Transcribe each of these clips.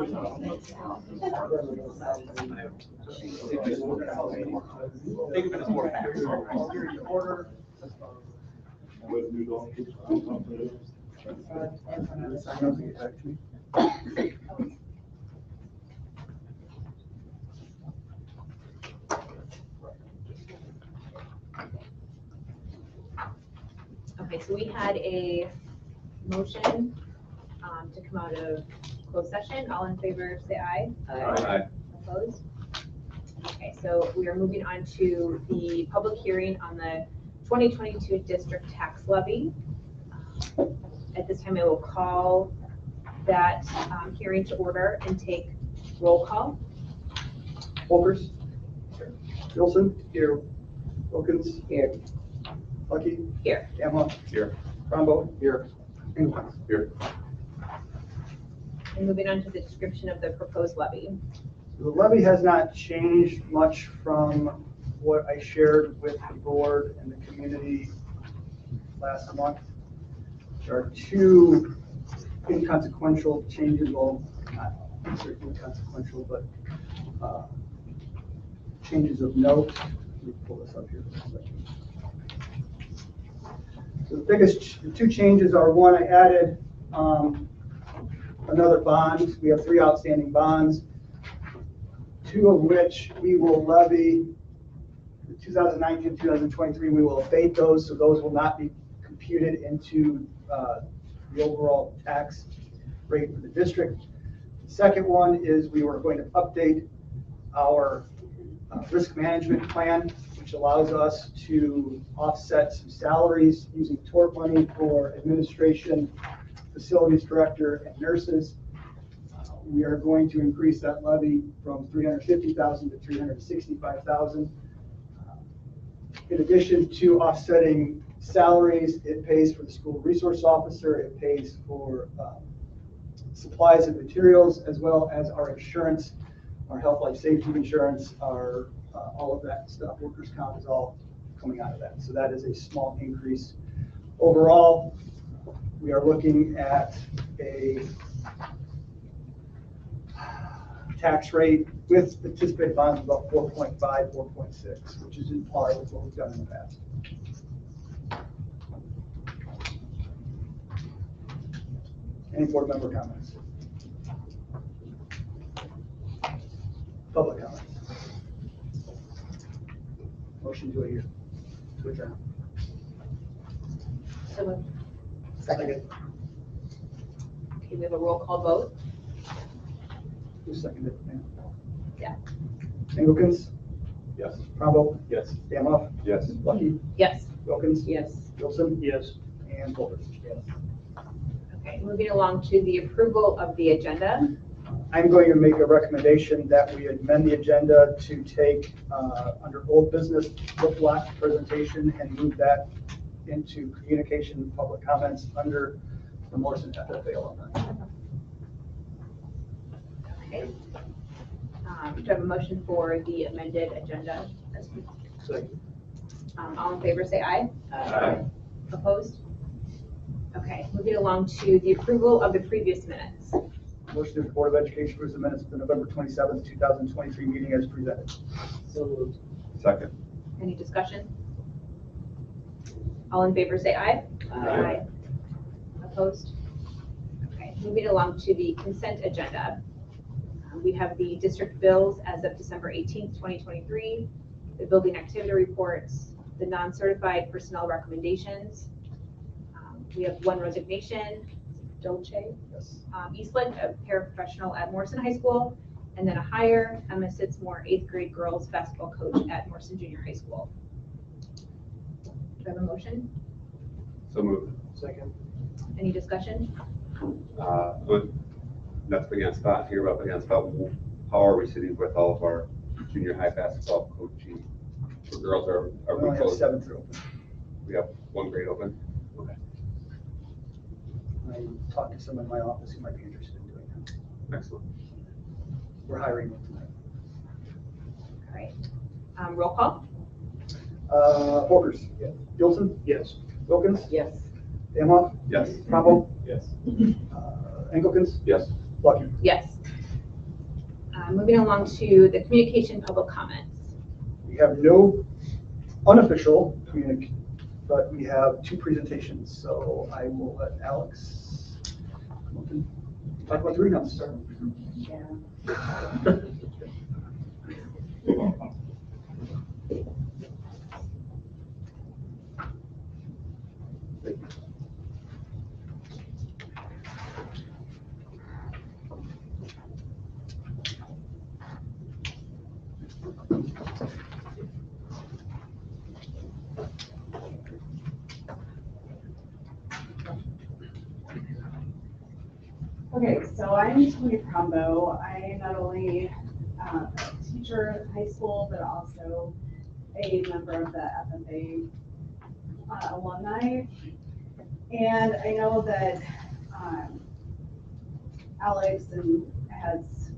Okay, so we had a motion to come out of closed session. All in favor, say aye. Aye. Opposed? Okay, so we are moving on to the public hearing on the 2022 district tax levy. At this time, I will call that hearing to order and take roll call. Volkers? Wilson? Here. Wilkins? Here. Lucky? Here. Gamma? Here. Brombo? Here. Engelmann? Here. And moving on to the description of the proposed levy. The levy has not changed much from what I shared with the board and the community last month. There are two inconsequential changes, well, not certainly inconsequential, but changes of note. Let me pull this up here for a second. So the two changes are, one, I added another bond. We have 3 outstanding bonds, 2 of which we will levy. 2019, 2023, we will abate those, so those will not be computed into the overall tax rate for the district. The second one is we were going to update our risk management plan, which allows us to offset some salaries using tort money for administration, facilities director, and nurses. We are going to increase that levy from $350,000 to $365,000. In addition to offsetting salaries, it pays for the school resource officer, it pays for supplies and materials, as well as our insurance, our health, life, safety insurance, our all of that stuff, workers' comp is all coming out of that. So that is a small increase. Overall, we are looking at a tax rate with anticipated bonds of about 4.5, 4.6, which is in par with what we've done in the past. Any board member comments? Public comments? Motion to adjourn. To adjourn. So moved. Second. Okay, we have a roll call vote. Who seconded? Yeah. Engelkens? Yes. Brombo? Yes. Damoff? Yes. Lucky? Yes. Wilkins? Yes. Wilson? Yes. And Volkers? Yes. Okay, moving along to the approval of the agenda. I'm going to make a recommendation that we amend the agenda to take under old business flip block presentation and move that into communication and public comments under the Morrison FFA alumni. Okay. Do I have a motion for the amended agenda? All in favor, say aye. Aye. Opposed? Okay, moving along to the approval of the previous minutes. Motion to the Board of Education approves the minutes of the November 27th, 2023 meeting as presented. So moved. Second. Any discussion? All in favor, say aye. Aye. Opposed? Okay, moving along to the consent agenda. We have the district bills as of December 18th, 2023, the building activity reports, the non-certified personnel recommendations. We have 1 resignation, Dolce, Yes. Eastland, a paraprofessional at Morrison High School, and then a hire, Emma Sitzmore, 8th grade girls basketball coach at Morrison Junior High School. Do I have a motion? So moved. Second. Any discussion? Not to put you on spot here, but put you on spot. How are we sitting with all of our junior high basketball coaching? The girls are We we only have closed? 7 through open. We have 1 grade open. Okay. I talked to someone in my office who might be interested in doing that. Excellent. We're hiring one tonight. All right. Roll call? Volkers? Yes. Gilson? Yes. Wilkins? Yes. Damoff? Yes. Brombo? Yes. Engelkens? Yes. Lucky? Yes. Moving along to the communication public comments. We have no unofficial but we have 2 presentations. So I will let Alex come up and talk about the greenhouse. Okay, so I'm Tony Crombo. I am not only a teacher at high school, but also a member of the FFA alumni. And I know that Alex has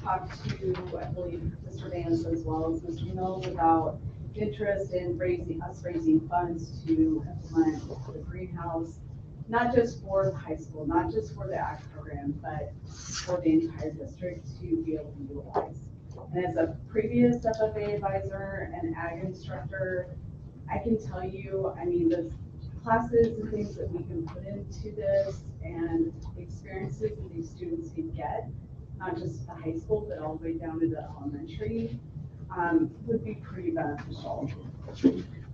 talked to, I believe, Mr. Vance as well as Mr. Mills about interest in raising funds to implement the greenhouse, not just for the high school, not just for the ag program, but for the entire district to be able to utilize. And as a previous FFA advisor and ag instructor, I can tell you, I mean, the classes and things that we can put into this and experiences that these students can get, not just the high school, but all the way down to the elementary, would be pretty beneficial.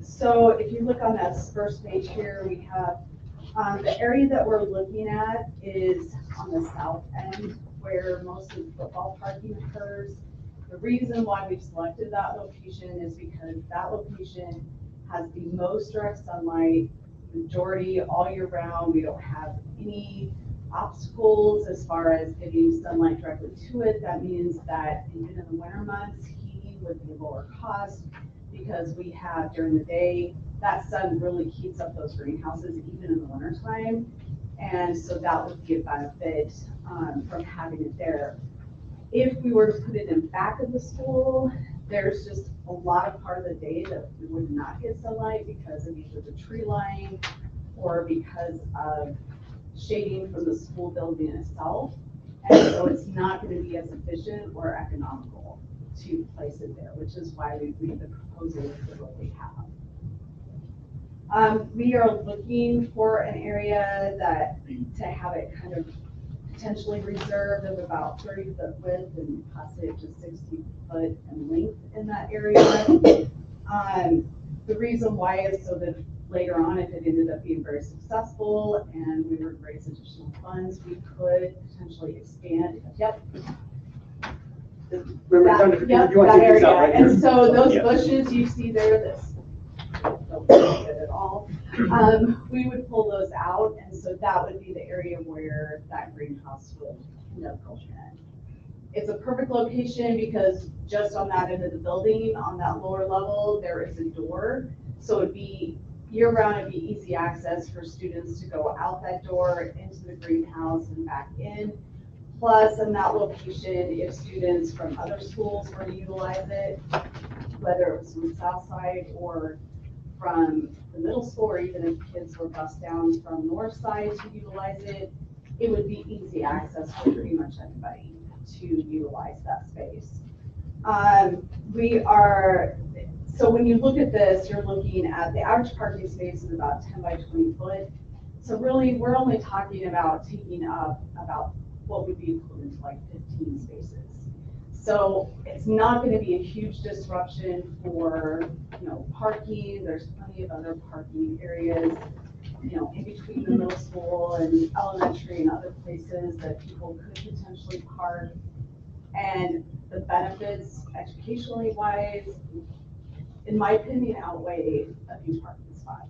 So if you look on this first page here, we have the area that we're looking at is on the south end where most of the football parking occurs. The reason why we've selected that location is because that location has the most direct sunlight, majority all year round. We don't have any obstacles as far as getting sunlight directly to it. That means that even in the winter months, heating would be lower cost because we have during the day, that sun really heats up those greenhouses even in the winter time. And so that would be a benefit from having it there. If we were to put it in back of the school, there's just a lot of part of the day that we would not get sunlight because of either the tree line or because of shading from the school building itself. And so it's not going to be as efficient or economical to place it there, which is why we've made the proposal for what we have. We are looking for an area to have it kind of potentially reserved of about 30-foot width and possibly up to 60-foot in length in that area. The reason why is so that later on, if it ended up being very successful and we were to raise additional funds, we could potentially expand. Yep. That area. Right, and so those bushes you see there, that's don't look good at all. We would pull those out, and so that would be the area where that greenhouse would conduct culture in. It's a perfect location because just on that end of the building, on that lower level, there is a door. So it'd be year-round, it'd be easy access for students to go out that door into the greenhouse and back in. Plus, in that location, if students from other schools were to utilize it, whether it was from the south side or from the middle school, or even if kids were bused down from north side to utilize it, it would be easy access for pretty much anybody to utilize that space. So when you look at this, you're looking at the average parking space is about 10 by 20 foot. So really, we're only talking about taking up about what would be equivalent to like 15 spaces. So it's not going to be a huge disruption for, parking. There's plenty of other parking areas, in between the middle school and elementary and other places that people could potentially park. And the benefits, educationally wise, in my opinion, outweigh a few parking spots.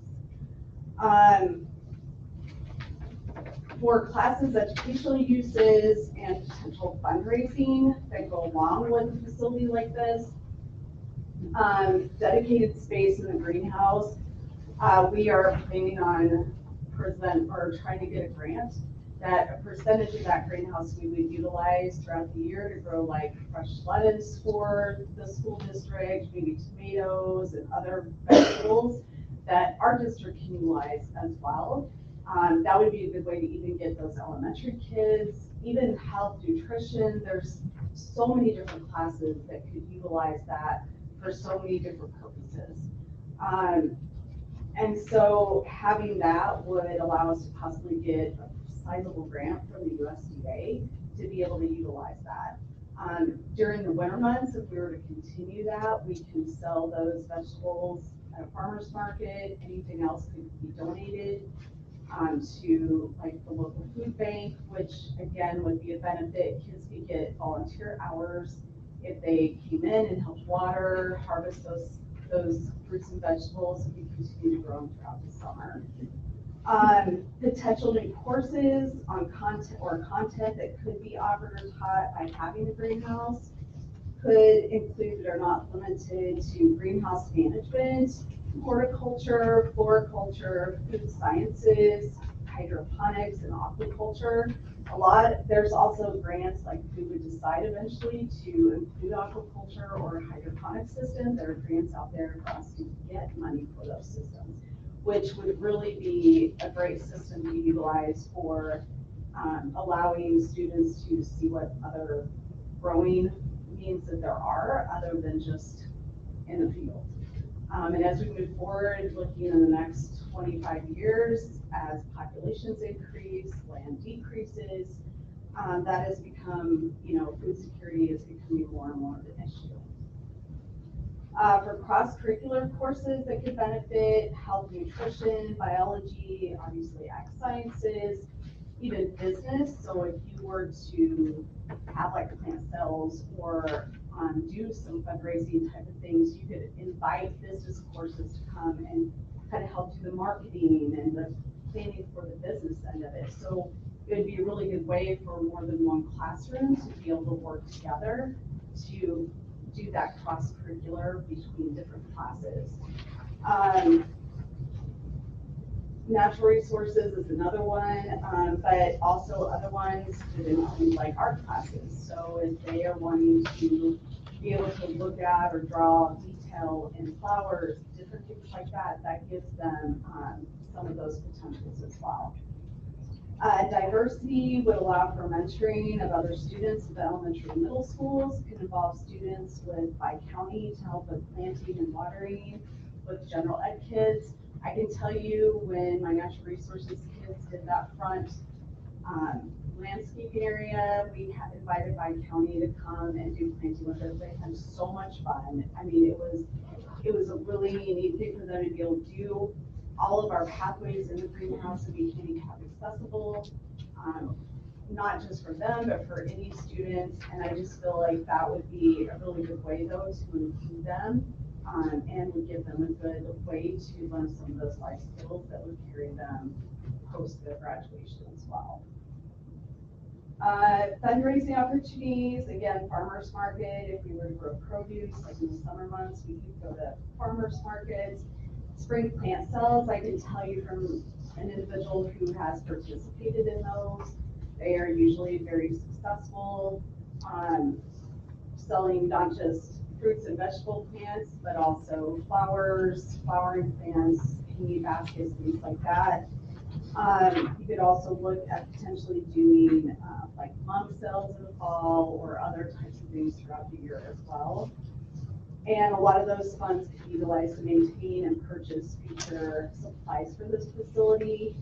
For classes, educational uses, and potential fundraising that go along with a facility like this, dedicated space in the greenhouse, we are planning on trying to get a grant that a percentage of that greenhouse we would utilize throughout the year to grow like fresh lettuce for the school district, maybe tomatoes and other vegetables that our district can utilize as well. That would be a good way to even get those elementary kids, even health, nutrition. There's so many different classes that could utilize that for so many different purposes. And so having that would allow us to possibly get a sizable grant from the USDA to be able to utilize that. During the winter months, if we were to continue that, we can sell those vegetables at a farmer's market. Anything else could be donated to like the local food bank, which again would be a benefit. Kids could get volunteer hours if they came in and helped water, harvest those fruits and vegetables, and we continue to grow them throughout the summer. Potential new courses on content that could be offered or taught by having a greenhouse could include but are not limited to greenhouse management, horticulture, floriculture, food sciences, hydroponics, and aquaculture. There's also grants like we would decide eventually to include aquaculture or hydroponic systems. There are grants out there for us to get money for those systems, which would really be a great system to utilize for allowing students to see what other growing means that there are other than just in the field. And as we move forward, looking in the next 25 years, as populations increase, land decreases, that has become, food security is becoming more and more of an issue. For cross-curricular courses that could benefit health, nutrition, biology, obviously ag sciences, even business. So if you were to have like plant sales or do some fundraising type of things, you could invite business courses to come and kind of help do the marketing and the planning for the business end of it. So it would be a really good way for more than one classroom to be able to work together to do that cross-curricular between different classes. Natural resources is another one, but also other ones could include like art classes. So if they are wanting to be able to look at or draw detail in flowers, different things like that, that gives them some of those potentials as well. Diversity would allow for mentoring of other students at the elementary and middle schools, can involve students by county to help with planting and watering with general ed kids. I can tell you when my natural resources kids did that front landscaping area, we had invited by county to come and do planting with us. They had so much fun. I mean, it was a really neat thing for them to be able to do. All of our pathways in the greenhouse would be handicap accessible, not just for them, but for any students. And I just feel like that would be a really good way though to include them and would give them a good way to learn some of those life skills that would carry them post their graduation as well. Fundraising opportunities, again, farmers market. If we were to grow produce, like in the summer months, we could go to farmers markets. Spring plant sales, I can tell you from an individual who has participated in those, they are usually very successful, selling not just fruits and vegetable plants, but also flowers, flowering plants, hanging baskets, things like that. You could also look at potentially doing like mom sales in the fall or other types of things throughout the year as well. And a lot of those funds could be utilized to maintain and purchase future supplies for this facility.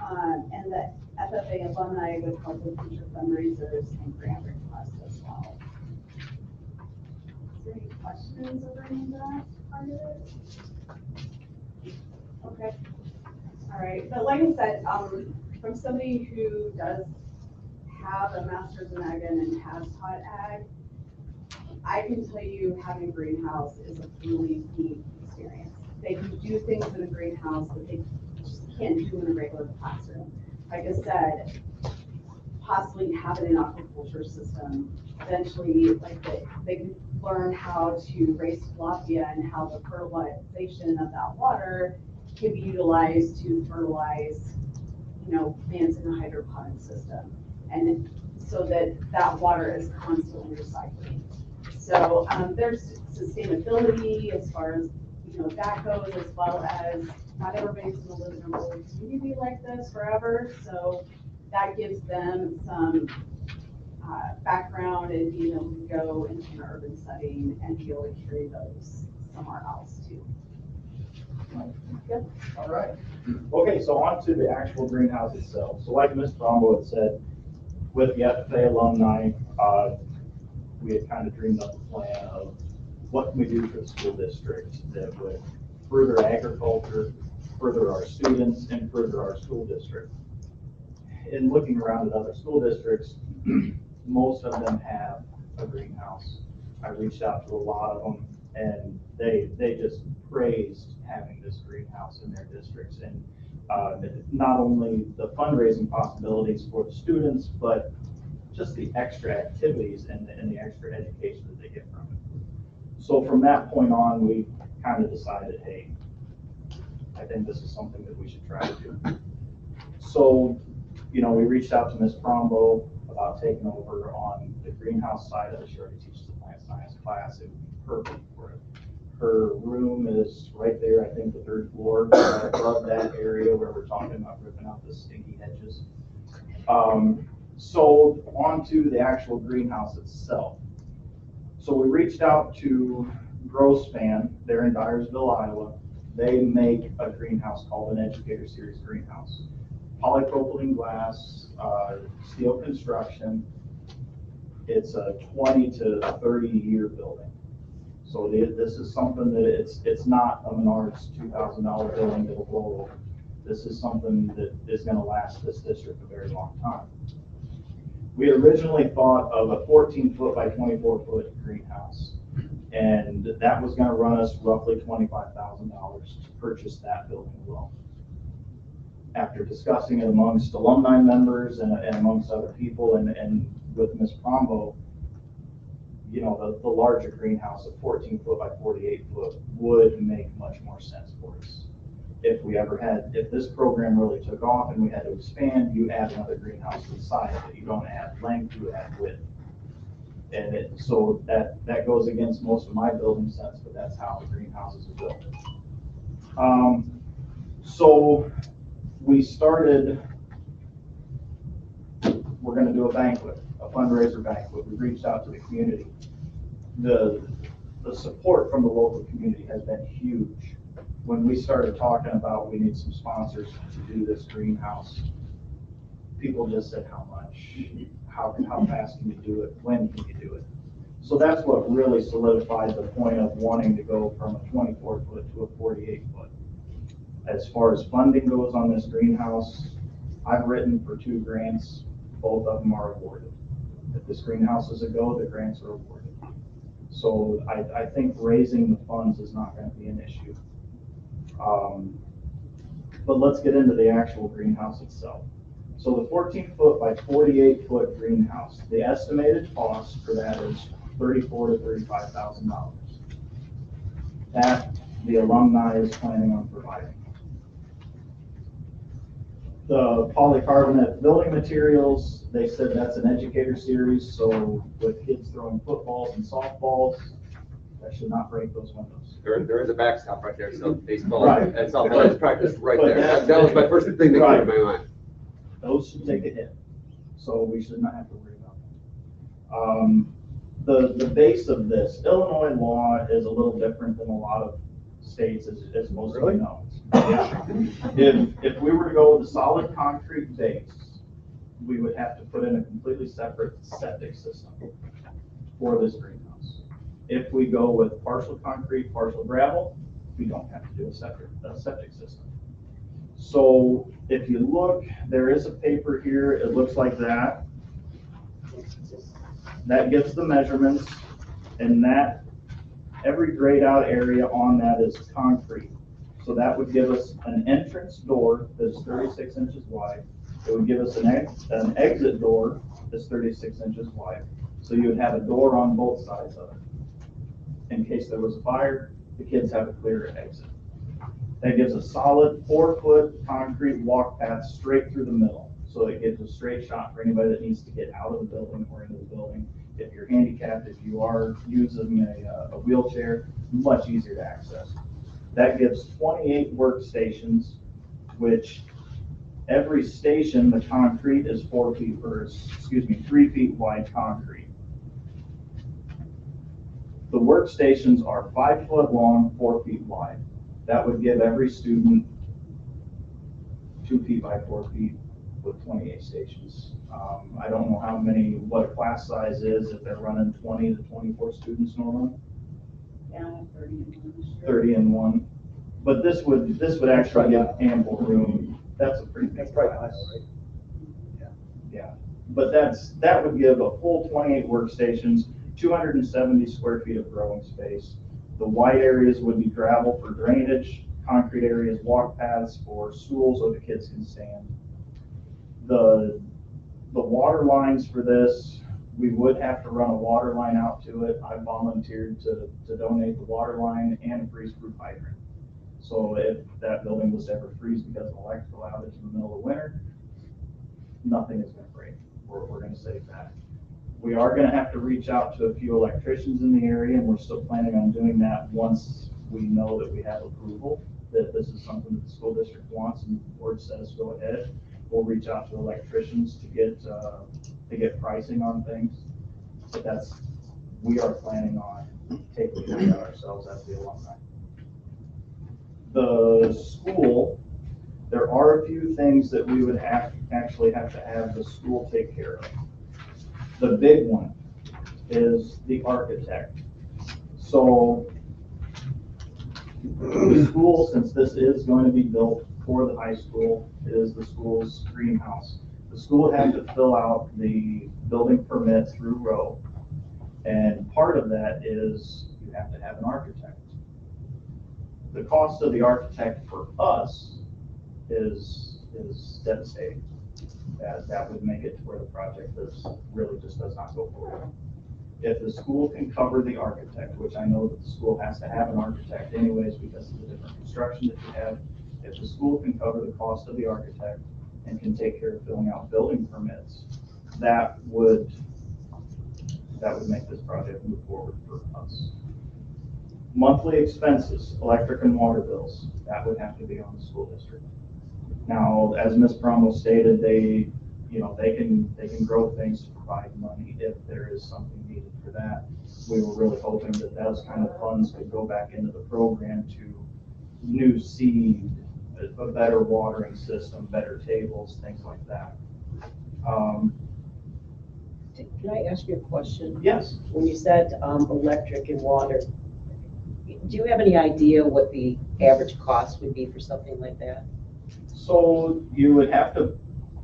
And the FFA alumni would help with future fundraisers and grant requests as well. Is there any questions over any of that part of it? Okay. All right. But like I said, from somebody who does have a master's in ag and has taught ag, I can tell you having a greenhouse is a really neat experience. They can do things in a greenhouse that they just can't do in a regular classroom. Like I said, possibly having an aquaculture system. Eventually, like they can learn how to raise tilapia and how the fertilization of that water can be utilized to fertilize, plants in a hydroponic system. And so that water is constantly recycling. So there's sustainability as far as that goes, as well as not everybody's going to live in a rural community like this forever. So that gives them some background and being able to go into an urban setting and be able to carry those somewhere else too. Yep. All right. Okay, so on to the actual greenhouse itself. So like Ms. Brombo had said, with the FFA alumni, we had kind of dreamed up a plan of what can we do for the school district that would further agriculture, further our students, and further our school district. In looking around at other school districts, most of them have a greenhouse. I reached out to a lot of them, and they just praised having this greenhouse in their districts, and not only the fundraising possibilities for the students, but just the extra activities and the extra education that they get from it. So from that point on, we kind of decided, hey, I think this is something that we should try to do. So, you know, we reached out to Ms. Brombo about taking over on the greenhouse side of it. She already teaches the plant science class. It would be perfect for it. Her room is right there, I think the 3rd floor, above that area where we're talking about ripping out the stinky hedges. So on to the actual greenhouse itself. So we reached out to Growspan. They're in Dyersville, Iowa. They make a greenhouse called an Educator Series greenhouse. Polypropylene glass, steel construction. It's a 20 to 30 year building. So this is something that it's not a Menards $2,000 building that'll blow over. This is something that is going to last this district a very long time. We originally thought of a 14-foot by 24-foot greenhouse, and that was going to run us roughly $25,000 to purchase that building alone. After discussing it amongst alumni members and amongst other people and with Ms. Brombo, you know, the larger greenhouse of 14-foot by 48-foot would make much more sense for us. If this program really took off and we had to expand, you add another greenhouse to the side of it. You don't add length, you add width. And so that goes against most of my building sense, but that's how the greenhouses are built. So we started, we're going to do a banquet, a fundraiser banquet. We reached out to the community. The support from the local community has been huge. When we started talking about we need some sponsors to do this greenhouse, people just said how much, how fast can you do it, when can you do it? So that's what really solidified the point of wanting to go from a 24-foot to a 48-foot. As far as funding goes on this greenhouse, I've written for 2 grants, both of them are awarded. If this greenhouse is a go, the grants are awarded. So I think raising the funds is not going to be an issue. But let's get into the actual greenhouse itself. So the 14-foot by 48-foot greenhouse, the estimated cost for that is $34,000 to $35,000. That the alumni is planning on providing. The polycarbonate building materials, they said that's an educator series, so with kids throwing footballs and softballs, that should not break those windows. There is a backstop right there, so baseball Right. and softball is practiced right But there. That was my first thing that came to my mind. Those should take a hit, so we should not have to worry about that. The base of this, Illinois law is a little different than a lot of states, as most of you know. Yeah. If we were to go with a solid concrete base, we would have to put in a completely separate septic system for this greenhouse. If we go with partial concrete, partial gravel, we don't have to do a septic system. So if you look, there is a paper here, it looks like that. That gives the measurements, and that every grayed out area on that is concrete. So that would give us an entrance door that's 36 inches wide. It would give us an exit door that's 36 inches wide. So you would have a door on both sides of it. In case there was a fire, the kids have a clear exit. That gives a solid 4-foot concrete walk path straight through the middle. So it gives a straight shot for anybody that needs to get out of the building or into the building. If you're handicapped, if you are using a wheelchair, much easier to access. That gives 28 workstations, which Every station, the concrete is 4 feet, or excuse me, 3 feet wide concrete. The workstations are 5 foot long, 4 feet wide. That would give every student 2 feet by 4 feet with 28 stations. I don't know what a class size is, if they're running 20 to 24 students normally, Yeah, 30 and one this year. 30 in one. But this would actually give ample room. That's a pretty That's big probably class. high, right? Yeah, but that would give a full 28 workstations, 270 square feet of growing space. The white areas would be gravel for drainage, concrete areas, walk paths for stools so the kids can stand. The water lines for this, we would have to run a water line out to it. I volunteered to donate the water line and a freeze-proof hydrant. So if that building was to ever freeze because of electrical outage in the middle of winter, nothing is going to break. We're going to save that. We are going to have to reach out to a few electricians in the area, and we're still planning on doing that once we know that we have approval, that this is something that the school district wants and the board says go ahead. We'll reach out to electricians to get pricing on things. But we are planning on taking care of that ourselves as the alumni. The school, there are a few things that we would actually have to have the school take care of. The big one is the architect. So the school, since this is going to be built for the high school, is the school's greenhouse. The school would have to fill out the building permit through Rowe, and part of that is you have to have an architect. The cost of the architect for us is devastating. That would make it to where the project really just does not go forward. If the school can cover the architect, which I know that the school has to have an architect anyways because of the different construction that you have, if the school can cover the cost of the architect and can take care of filling out building permits, that would make this project move forward for us. Monthly expenses, electric and water bills, that would have to be on the school district. Now, as Ms. Promo stated, they can grow things to provide money if there is something needed for that. We were really hoping that those kind of funds could go back into the program to new seed, a better watering system, better tables, things like that. Can I ask you a question? Yes. When you said electric and water, do you have any idea what the average cost would be for something like that? So you would have to,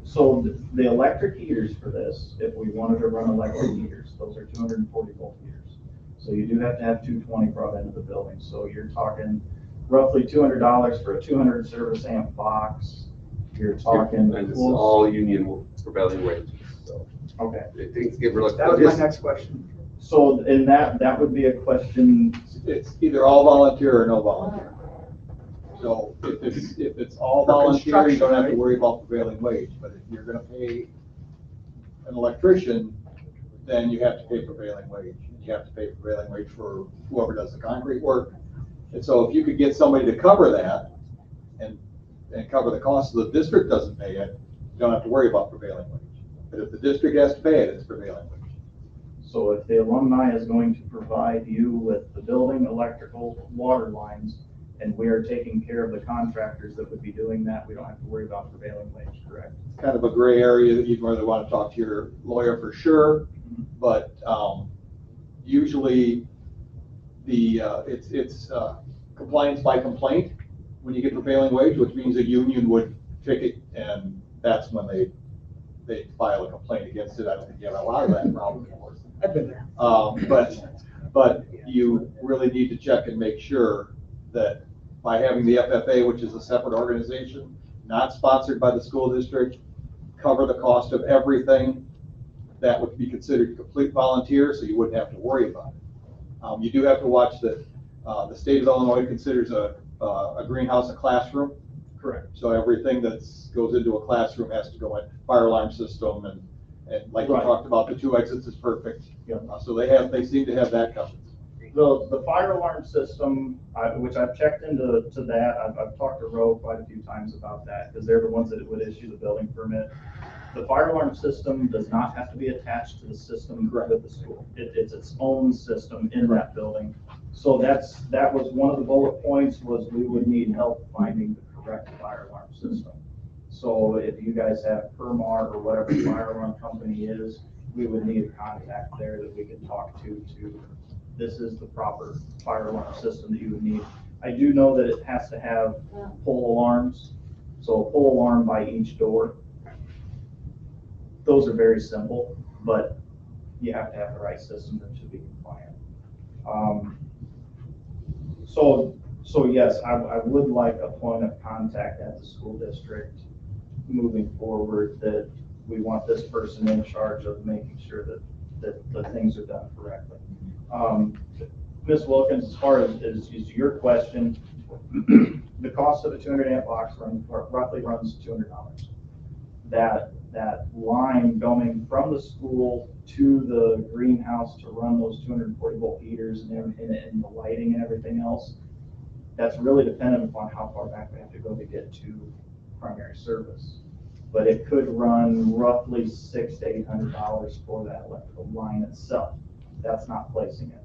the electric heaters for this, if we wanted to run electric heaters, those are 240 volt heaters. So you do have to have 220 brought into the building. So you're talking roughly $200 for a 200 service amp box. You're talking. And it's all union prevailing wages, so. Okay. Things get really. That was my next question. So in that would be a question. It's either all volunteer or no volunteer. So if it's all volunteer, you don't have to worry about prevailing wage. But if you're gonna pay an electrician, then you have to pay prevailing wage. You have to pay prevailing wage for whoever does the concrete work. And so if you could get somebody to cover that and cover the cost, so the district doesn't pay it, you don't have to worry about prevailing wage. But if the district has to pay it, it's prevailing wage. So if the alumni is going to provide you with the building, electrical, water lines, and we are taking care of the contractors that would be doing that, we don't have to worry about prevailing wage, correct? Kind of a gray area that you'd really want to talk to your lawyer for sure, but usually it's compliance by complaint when you get prevailing wage, which means a union would ticket, and that's when they file a complaint against it. I don't think you have a lot of that problem, of course. I've been there. But you really need to check and make sure that by having the FFA, which is a separate organization, not sponsored by the school district, cover the cost of everything, that would be considered complete volunteer, so you wouldn't have to worry about it. You do have to watch that the state of Illinois considers a greenhouse a classroom. Correct. So everything that goes into a classroom has to go in, fire alarm system, and like you Right. talked about, the 2 exits is perfect. Yep. So they seem to have that covered. The fire alarm system, which I've checked into that, I've talked to Roe quite a few times about that, because they're the ones that would issue the building permit. The fire alarm system does not have to be attached to the system with the school. It's its own system in that building. So that was one of the bullet points, was we would need help finding the correct fire alarm system. So if you guys have Permar or whatever the fire alarm company is, we would need a contact there that we can talk to, this is the proper fire alarm system that you would need. I do know that it has to have pull alarms, so a pull alarm by each door. Those are very simple, but you have to have the right system to be compliant. So yes, I would like a point of contact at the school district moving forward, that we want this person in charge of making sure that the things are done correctly. Ms. Wilkins, as far as your question, the cost of a 200 amp box roughly runs $200. That line going from the school to the greenhouse to run those 240 volt heaters and the lighting and everything else, that's really dependent upon how far back we have to go to get to primary service. But it could run roughly $600 to $800 for that electrical line itself. That's not placing it.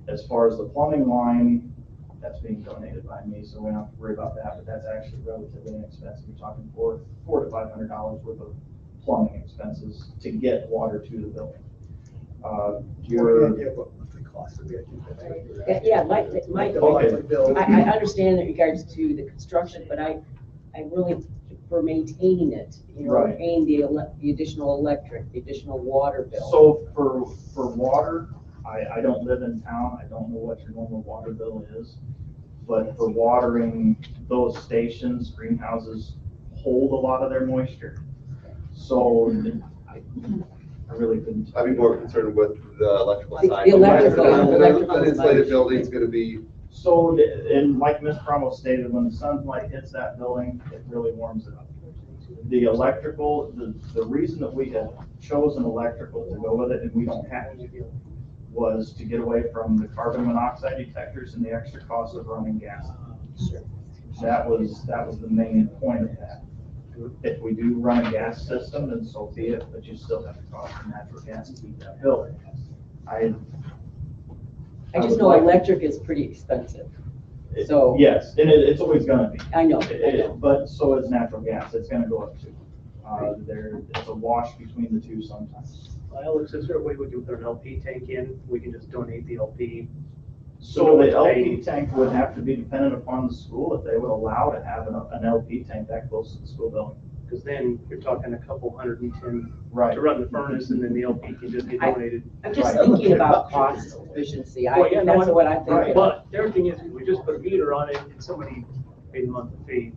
As far as the plumbing line, that's being donated by me, so we don't have to worry about that, but that's actually relatively inexpensive. You're talking $400 to $500 worth of plumbing expenses to get water to the building. What's the cost of it? Yeah, Okay. I understand in regards to the construction, but I really, for maintaining it, Right. paying the additional electric, the additional water bill. So for water, I don't live in town. I don't know what your normal water bill is. But for watering those stations, greenhouses hold a lot of their moisture. So I really couldn't. I'd be more concerned with the electrical The side. electrical An insulated side. building's gonna be, So, and like Ms. Promo stated, when the sunlight hits that building, it really warms it up. The electrical, the reason that we had chosen electrical to go with it, and we don't have to, was to get away from the carbon monoxide detectors and the extra cost of running gas. That was the main point of that. If we do run a gas system, then so be it, but you still have to cost of natural gas to keep that building. I I just know electric is pretty expensive. So- Yes, and it's always gonna be. I know. But so is natural gas, it's gonna go up too. It's a wash between the two sometimes. Alex, is there a way we can put an LP tank in? We can just donate the LP. So the LP tank would have to be dependent upon the school if they would allow to have an LP tank that close to the school building. Because then you're talking a couple 110 Right. to run the furnace, and then the LP can just get donated. I'm just Right. thinking about cost efficiency. Well, yeah, no, That's what I think. right. But the other thing is, we just put a meter on it and somebody paid a monthly fee.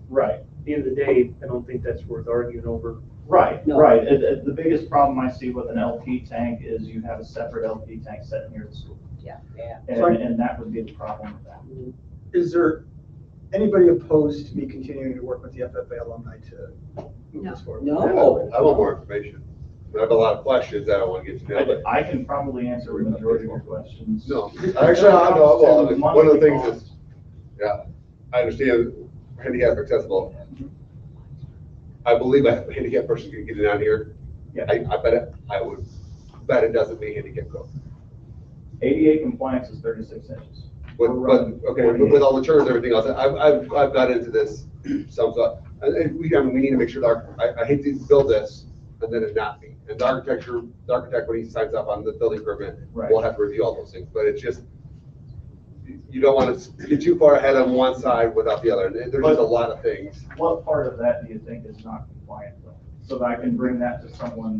Right. At the end of the day, I don't think that's worth arguing over. Right, No. right. The biggest problem I see with an LP tank is you have a separate LP tank sitting near the school. Yeah. And that would be the problem with that. Is there anybody opposed to me continuing to work with the FFA alumni to move this forward? No. I want more information. I have a lot of questions that I want to get to know. I can probably answer the majority of your questions. No, actually, I know, well, one of the things is, yeah, I understand handicap accessible. I believe a handicapped person can get it down here. Yeah. I would bet it doesn't meet handicap code. ADA compliance is 36 inches. But with all the turns and everything else, I've got into this some stuff. And we need to make sure that I hate to build this and then it not be. And the architect, when he signs up on the building permit, Right. will have to review all those things. But it's just, you don't want to get too far ahead on one side without the other. And there's just a lot of things. What part of that do you think is not compliant though? So that I can bring that to someone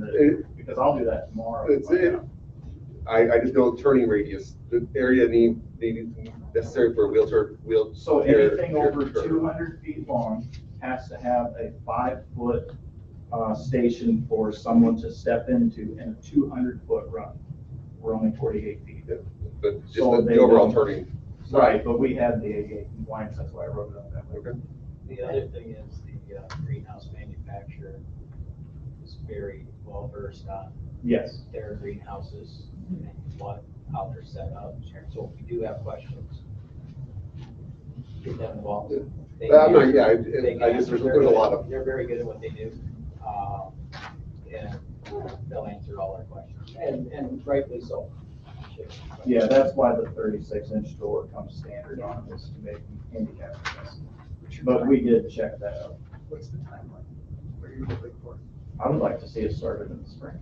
because I'll do that tomorrow. I just know turning radius, the area needed necessary for a wheelchair. So anything over 200 feet long has to have a 5-foot station for someone to step into and a 200-foot run. We're only 48 feet. But just So the overall turning. Right, but we had the ADA compliance, that's why I wrote it up that way. Okay. The other thing is the greenhouse manufacturer is very well versed on Yes, their greenhouses and what how they're set up. So if we do have questions, get them involved. They But I'm not, can- yeah, they can I just, answer. there's a lot of, They're very good at what they do. And they'll answer all our questions, and rightfully so. Yeah, that's why the 36-inch door comes standard on this to make them handicap accessible. But we did check that out. What's the timeline? What are you looking for? I would like to see it started in the spring.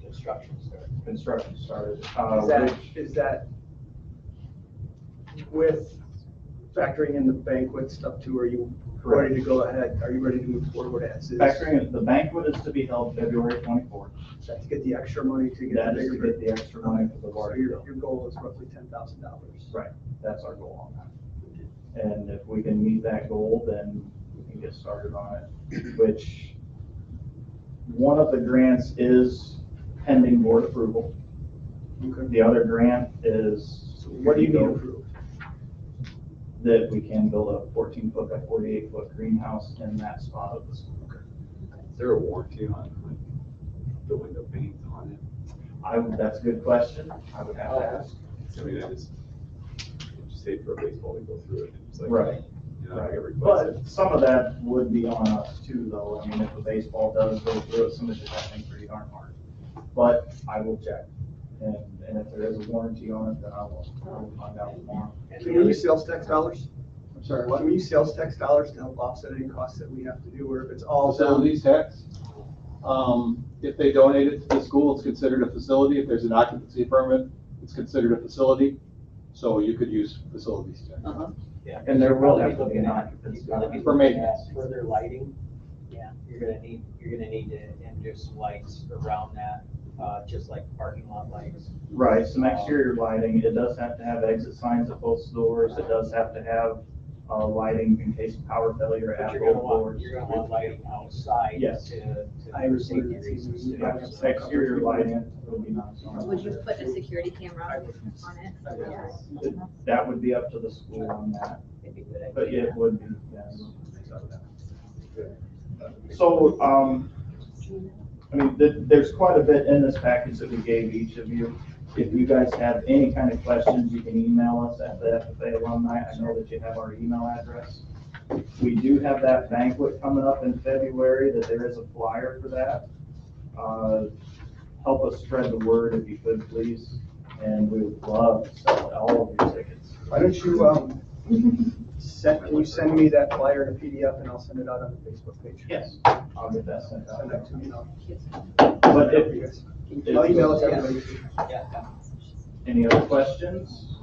Construction start. Construction started. Is that with factoring in the banquet stuff too? Are you ready to go ahead? Are you ready to move forward as is? Factoring in, the banquet is to be held February 24th. Is that to get the extra money to get That the is to bigger? get the extra money for the So water your bill. goal is roughly $10,000. Right, that's our goal on that. And if we can meet that goal, then we can get started on it, which one of the grants is pending board approval. Okay. The other grant is. So what do you need approved? That we can build a 14-foot by 48-foot greenhouse in that spot of the school. Is there a warranty on like, the window paint on it? That's a good question. I would have to ask. I mean, I just hate for a baseball to go through it. It's like, Right. You know, I replace But it. some of that would be on us too, though. I mean, if the baseball does go through it, some of it has to be pretty darn hard. But I will check. And if there is a warranty on it, then I will find out tomorrow. Can we use sales tax dollars? I'm sorry, Can what? we use sales tax dollars to help offset any costs that we have to do, or if it's all done? Facilities tax. If they donate it to the school, it's considered a facility. If there's an occupancy permit, it's considered a facility. So you could use facilities tax. Yeah. And there will have to Probably be an looking at- occupancy. you're probably For looking maintenance. at further lighting. Yeah, you're gonna need to introduce some lights around that, just like parking lot lights. Right, some exterior lighting. It does have to have exit signs at both doors. It does have to have lighting in case of power failure But at you're both gonna doors. want lighting outside Yes. to I for was safety wondering if you reasons. need too. Yeah, exterior lighting would be nice. Would you put a security camera on it? That would be up to the school on that. It'd be a good But idea. it would be, yes. So, I mean, there's quite a bit in this package that we gave each of you. If you guys have any kind of questions, you can email us at the FFA alumni. I know that you have our email address. We do have that banquet coming up in February, that there is a flyer for that. Help us spread the word if you could, please. And we would love to sell all of your tickets. Why don't you, can you send me that flyer in a PDF and I'll send it out on the Facebook page? Yes, I'll get that sent Send out. that to me now. But if, I'll email it to everybody. Yeah. any other questions?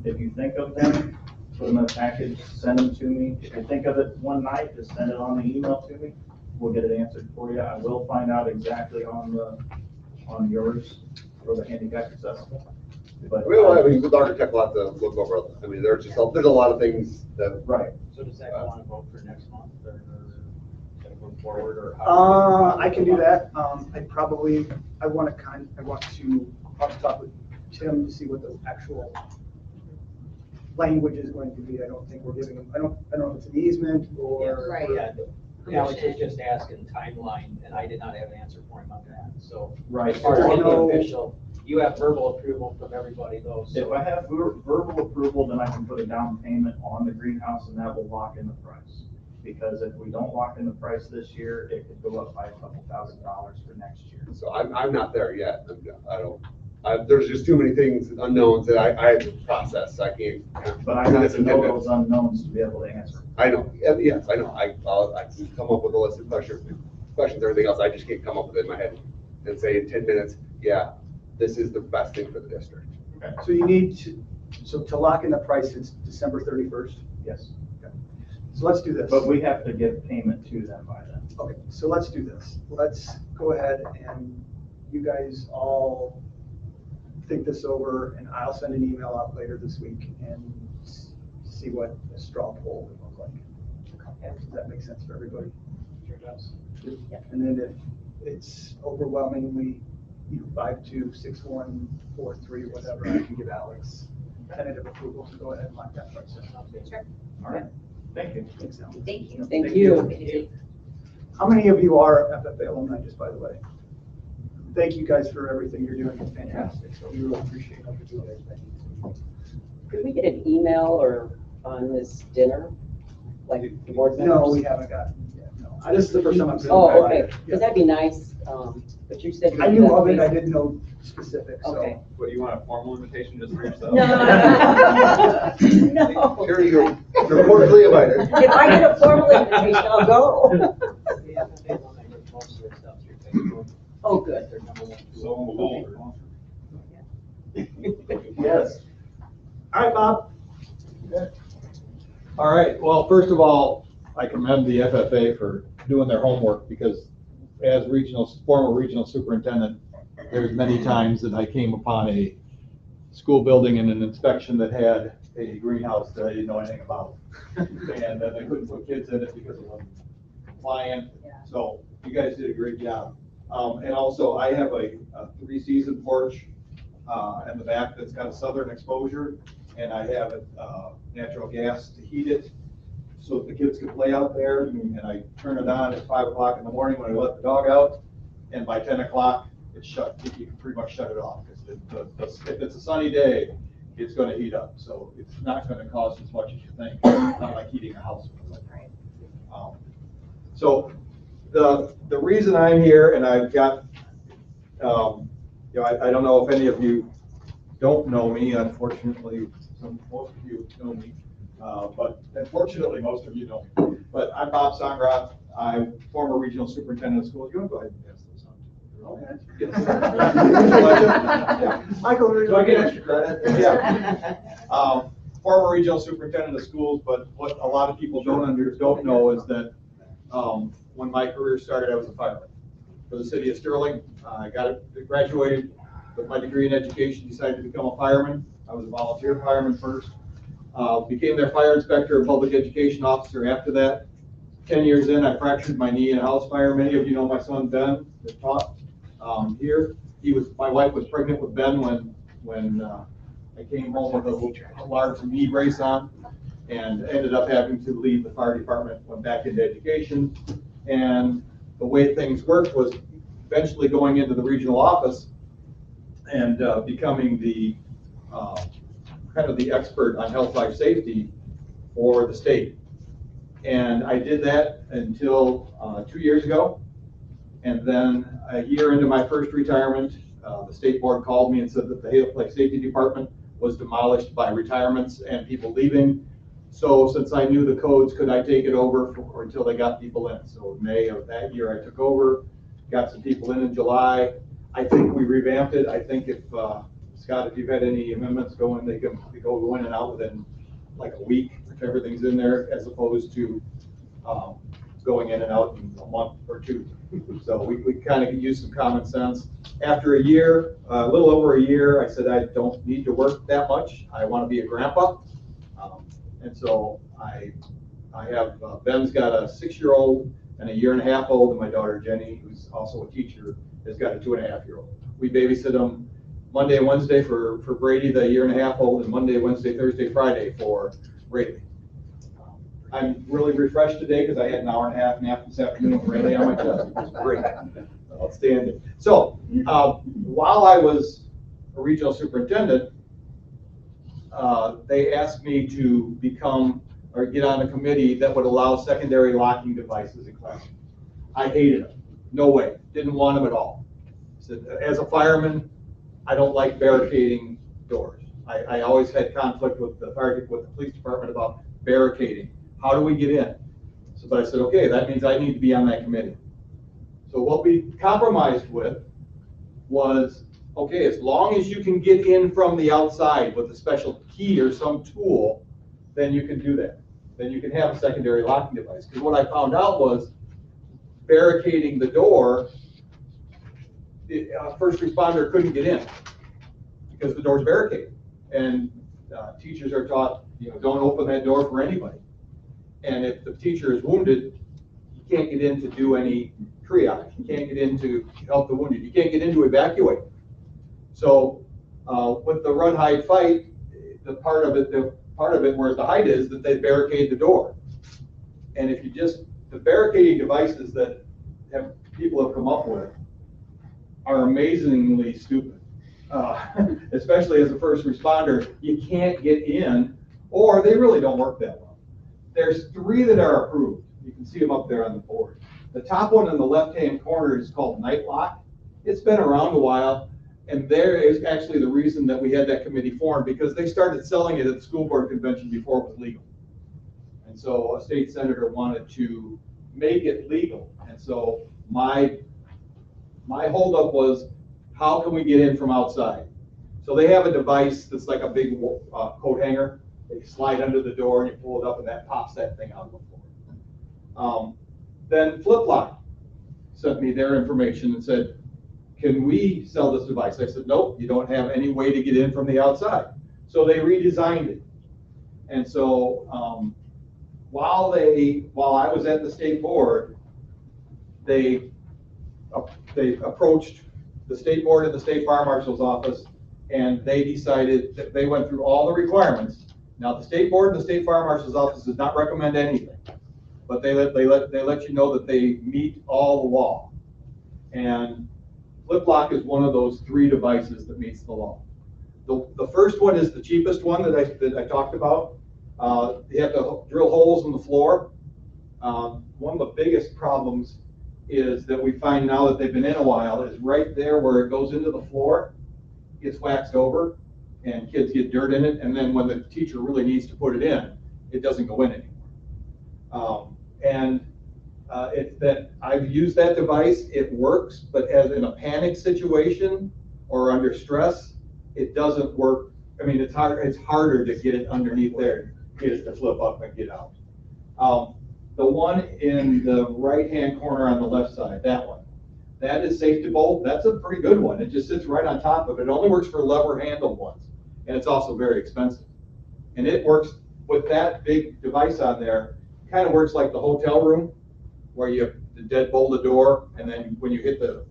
If you think of them, put them in a package, send them to me. If you think of it one night, just send it on the email to me. We'll get it answered for you. I will find out exactly on yours for the handicap accessible. But, I mean, with architect, we'll have to look over, I mean, there's just, there's a lot of things that, right. So does that go on a vote for next month or gonna go forward or? how? I can do that. I want to, I'll talk with Tim to see what the actual language is going to be. I don't think we're giving them, I don't know if it's an easement or. Right. Yeah, Alex was just asking timeline, and I did not have an answer for him on that, so. Right. As far as I getting the know- official, you have verbal approval from everybody though, so. If I have verbal approval, then I can put a down payment on the greenhouse and that will lock in the price. Because if we don't lock in the price this year, it could go up by a couple $1,000s for next year. so I'm not there yet. There's just too many things, unknowns that I have to process, so I can't. But I have to know those unknowns to be able to answer. I know, yes, I know, I can come up with a list of questions, everything else, I just can't come up with it in my head and say in 10 minutes, yeah, this is the best thing for the district. So you need to, so to lock in the price, it's December 31st. Yes. So let's do this. But we have to give payment to them by then. Okay, so let's do this. Let's go ahead and you guys all think this over and I'll send an email out later this week and see what a straw poll would look like. Does that make sense for everybody? Sure does. And then if it's overwhelmingly, 5-2, 6-1, 4-3, whatever, I can give Alex tentative approval to go ahead and lock that price in. Sure. All right. Thank you. Thanks, Al. Thank you. Thank you. How many of you are FFA alumni, just by the way? thank you guys for everything you're doing. It's fantastic. So we really appreciate it. Could we get an email or on this dinner? Like the board members? No, we haven't gotten it yet. No. This is the first time I'm seeing Oh, it. okay, Yeah. because that'd be nice, but you said. I knew of it, I didn't know specifics, so. Okay. What, you want a formal invitation just for yourself? No. No. Here you go, you're cordially invited. If I get a formal invitation, I'll go. Yeah, they want to get most of their stuff through Facebook. Oh, good. Their number one So, tool. Yes. All right, Bob. All right, well, first of all, I commend the FFA for doing their homework, because as former regional superintendent, there's many times that I came upon a school building in an inspection that had a greenhouse that I didn't know anything about. And they couldn't put kids in it because it wasn't compliant. So you guys did a great job. And also, I have a 3-season porch in the back that's got a southern exposure, and I have natural gas to heat it so that the kids can play out there. And I turn it on at 5 o'clock in the morning when I let the dog out, and by 10 o'clock, it's shut. You can pretty much shut it off, because if it's a sunny day, it's going to heat up. So it's not going to cost as much as you think. It's not like heating a house. So the reason I'm here, and I've got, I don't know if any of you don't know me. Unfortunately, most of you know me, but unfortunately, most of you know me. But I'm Bob Songrath. I'm former regional superintendent of schools. You want to go ahead and pass those on? Yes. Michael, Do I get extra credit? Yeah. Former regional superintendent of schools, but what a lot of people don't know is that when my career started, I was a fireman for the city of Sterling. I graduated with my degree in education, decided to become a fireman. I was a volunteer fireman first. Became their fire inspector and public education officer after that. 10 years in, I fractured my knee in a house fire. Many of you know my son, Ben, that taught here. My wife was pregnant with Ben when I came home with a large knee brace on, and ended up having to leave the fire department, went back into education. And the way things worked was eventually going into the regional office and becoming the kind of the expert on health, life, safety for the state. And I did that until 2 years ago. And then a year into my first retirement, the state board called me and said that the Health, Life, Safety Department was demolished by retirements and people leaving. So since I knew the codes, could I take it over until they got people in? So May of that year, I took over, got some people in July. I think we revamped it. I think if, Scott, if you've had any amendments going, they go in and out within like a week if everything's in there, as opposed to going in and out in a month or two. So we kind of use some common sense. After a year, a little over a year, I said I don't need to work that much. I want to be a grandpa. And so I have, Ben's got a 6-year-old and a 1.5-year-old, and my daughter Jenny, who's also a teacher, has got a 2.5-year-old. We babysit them Monday and Wednesday for Brady, the 1.5-year-old, and Monday, Wednesday, Thursday, Friday for Rayleigh. I'm really refreshed today because I had an 1.5-hour nap this afternoon with Rayleigh on my chest. It was great. Outstanding. So while I was a regional superintendent, they asked me to become or get on a committee that would allow secondary locking devices in classrooms. I hated them. No way. Didn't want them at all. Said, as a fireman, I don't like barricading doors. I always had conflict with the police department about barricading. How do we get in? So, but I said, okay, that means I need to be on that committee. So what we compromised with was, okay, as long as you can get in from the outside with a special key or some tool, then you can do that. Then you can have a secondary locking device. Because what I found out was barricading the door, a first responder couldn't get in because the door's barricaded. And teachers are taught, don't open that door for anybody. And if the teacher is wounded, you can't get in to do any triage. You can't get in to help the wounded. You can't get in to evacuate. So with the run, hide, fight, the part of it where the hide is that they barricade the door. And if you the barricading devices that people have come up with are amazingly stupid. Especially as a first responder, you can't get in, or they really don't work that well. There's 3 that are approved. You can see them up there on the board. The top one in the left-hand corner is called Night Lock. It's been around a while, and there is actually the reason that we had that committee formed, because they started selling it at the school board convention before it was legal. And so a state senator wanted to make it legal. And so my holdup was, how can we get in from outside? So they have a device that's like a big coat hanger. They slide under the door and you pull it up and that pops that thing out of the floor. Then FlipLock sent me their information and said, can we sell this device? I said, nope, you don't have any way to get in from the outside. So they redesigned it. And so while I was at the state board, they approached the state board and the state fire marshal's office, and they decided that they went through all the requirements. Now, the state board and the state fire marshal's office does not recommend anything, but they let you know that they meet all the law. And FlipLock is one of those 3 devices that meets the law. The first one is the cheapest one that I talked about. You have to drill holes in the floor. One of the biggest problems is that we find now that they've been in a while is right there where it goes into the floor, gets waxed over, and kids get dirt in it, and then when the teacher really needs to put it in, it doesn't go in anymore. It's that I've used that device, it works, but as in a panic situation or under stress, it doesn't work. I mean, it's harder to get it underneath there, get it to flip up and get out. The one in the right-hand corner on the left side, that one, that is safety bolt. That's a pretty good one. It just sits right on top of it. It only works for lever-handled ones, and it's also very expensive. And it works with that big device on there. Kind of works like the hotel room, where you deadbolt the door, and then when you hit the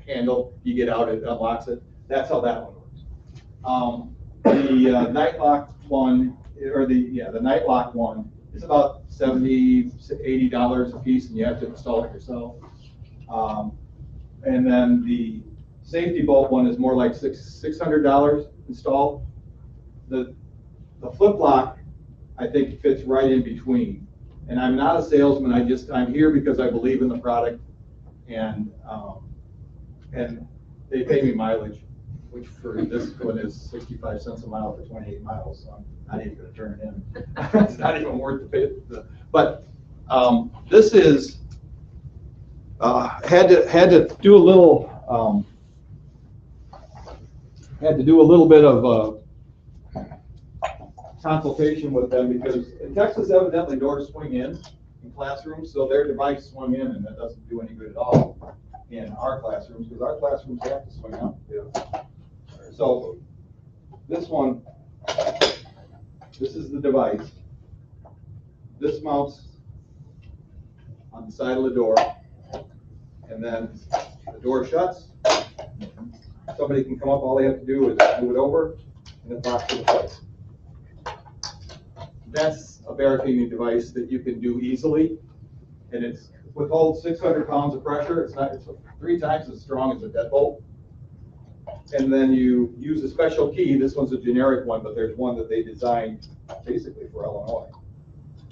handle, you get out, it unlocks it. That's how that one works. The Night Lock one, or the Night Lock one, is about $70, $80 a piece, and you have to install it yourself. And then the safety bolt one is more like $600 installed. The FlipLock, I think, fits right in between. And I'm not a salesman. I'm here because I believe in the product, and they pay me mileage, which for this one is 65 cents a mile for 28 miles. So I'm not even going to turn it in. It's not even worth the pay. But this is had to do a little bit of consultation with them, because in Texas, evidently doors swing in classrooms, so their device swung in, and that doesn't do any good at all in our classrooms, because our classrooms have to swing out. Yeah. So this one, this is the device. This mounts on the side of the door, and then the door shuts. Somebody can come up, all they have to do is move it over, and it locks into place. That's a barricading device that you can do easily, and it withholds 600 pounds of pressure. It's 3 times as strong as a deadbolt. And then you use a special key. This one's a generic one, but there's one that they designed basically for Illinois.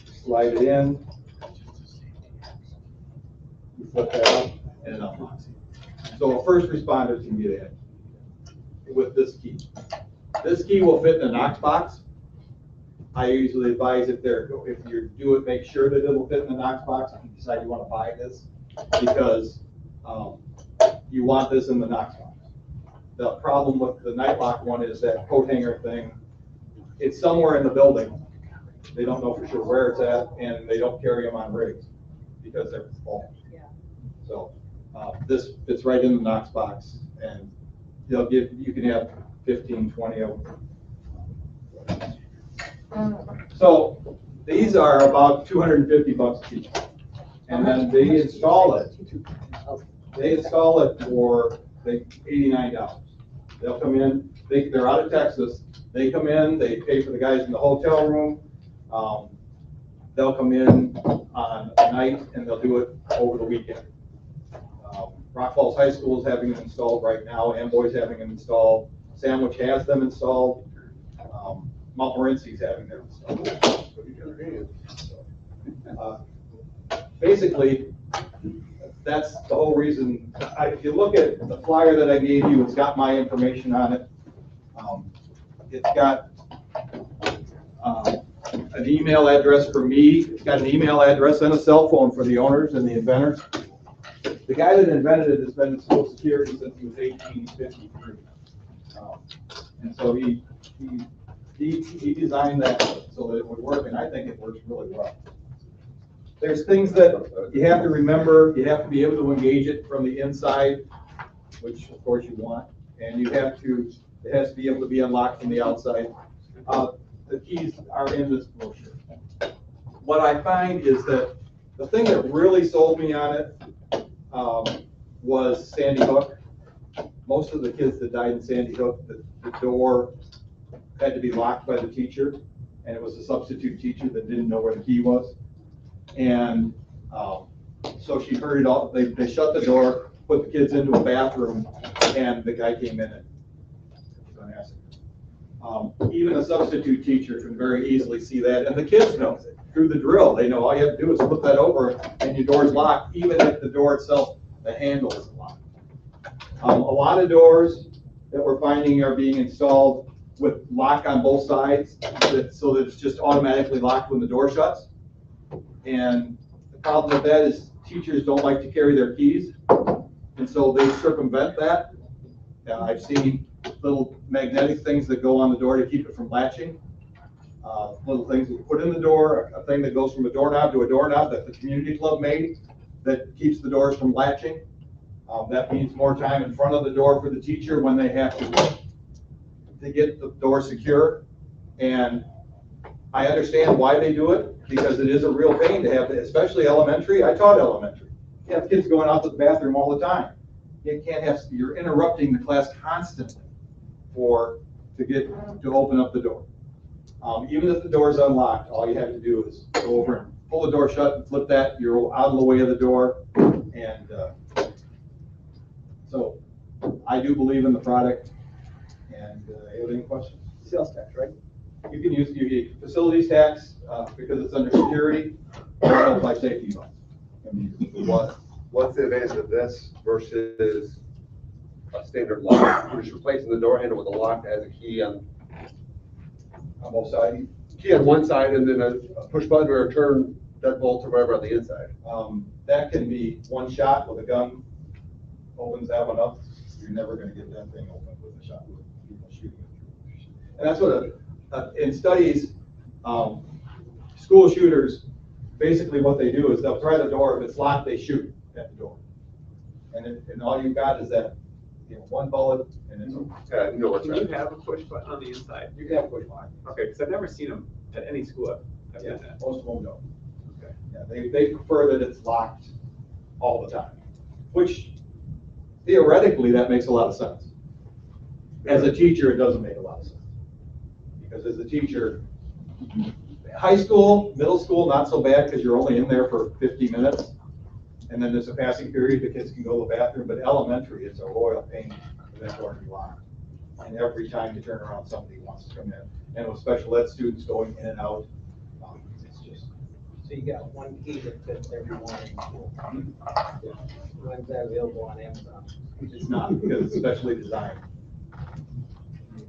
Slide it in, you flip that up, and it unlocks. So a first responder can get in with this key. This key will fit in a Knox box. I usually advise if you do it, make sure that it'll fit in the Knox box if you decide you want to buy this, because you want this in the Knox box. The problem with the Night Lock one is that coat hanger thing, it's somewhere in the building. They don't know for sure where it's at, and they don't carry them on rigs because they're full. Yeah. So this fits right in the Knox box, and you can have 15, 20 of them. So these are about $250 each, and then they install it. They install it for $89. They'll come in. They're out of Texas. They come in. They pay for the guys in the hotel room. They'll come in on a night, and they'll do it over the weekend. Rock Falls High School is having them installed right now, Amboy's having them installed, Sandwich has them installed, Mount Morency's having them installed. Basically, that's the whole reason. If you look at the flyer that I gave you, it's got my information on it. It's got an email address for me. It's got an email address and a cell phone for the owners and the inventors. The guy that invented it has been in school security since he was 1853. And so he designed that so that it would work, and I think it works really well. There's things that you have to remember. You have to be able to engage it from the inside, which of course you want, and it has to be able to be unlocked from the outside. The keys are in this brochure. What I find is that the thing that really sold me on it was Sandy Hook. Most of the kids that died in Sandy Hook, the door had to be locked by the teacher, and it was a substitute teacher that didn't know where the key was. And so she heard it all. They shut the door, put the kids into a bathroom, and the guy came in and was unasked. Even a substitute teacher can very easily see that, and the kids know it. Through the drill, they know all you have to do is flip that over, and your door's locked, even if the door itself, the handle isn't locked. A lot of doors that we're finding are being installed with lock on both sides, so that it's just automatically locked when the door shuts. And the problem with that is teachers don't like to carry their keys, and so they circumvent that. I've seen little magnetic things that go on the door to keep it from latching. Little things that you put in the door, a thing that goes from a doorknob to a doorknob that the community club made that keeps the doors from latching. That means more time in front of the door for the teacher when they have to get the door secure. And I understand why they do it, because it is a real pain to have, especially elementary. I taught elementary. You have kids going out to the bathroom all the time. You can't have, you're interrupting the class constantly to open up the door. Even if the door is unlocked, all you have to do is go over and pull the door shut and flip that. You're out of the way of the door. And so I do believe in the product. And you have any questions? Sales tax, right? You can use your facilities tax because it's under security, or by safety laws. I mean, What's the advantage of this versus a standard lock? You're just replacing the door handle with a lock that has a key on both sides. Key on one side and then a push button or a turn deadbolt or whatever on the inside. That can be one shot with a gun, opens that one up. You're never going to get that thing open with a shot with people shooting it through. And that's what in studies, school shooters, basically what they do is they'll try the door. If it's locked, they shoot at the door. And all you've got is that one bullet and it's over. Yeah, you know what's Can right. you have a push button on the inside? You can have a push button. Okay, because I've never seen them at any school I've Yeah, been at. most of them don't. Okay. Yeah, they prefer that it's locked all the time, which theoretically that makes a lot of sense. As a teacher, it doesn't make a lot of sense. Because as a teacher, high school, middle school, not so bad because you're only in there for 50 minutes. And then there's a passing period, the kids can go to the bathroom, but elementary, it's a royal pain for that door to be locked. And every time you turn around, somebody wants to come in. And with special ed students going in and out, it's just. So you got one key that fits everyone in school. When's that available on Amazon? It's not, because it's specially designed.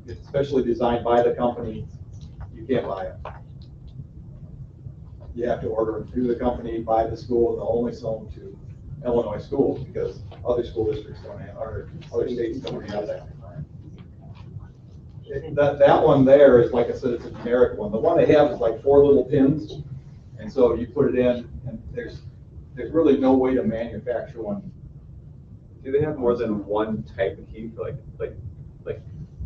It's specially designed by the company. You can't buy it. You have to order it through the company, by the school, and they'll only sell them to Illinois schools because other school districts don't have, or other states don't have that. That one there is, like I said, it's a generic one. The one they have is like 4 little pins. And so you put it in, and there's really no way to manufacture one. Do they have more than one type of key? Like,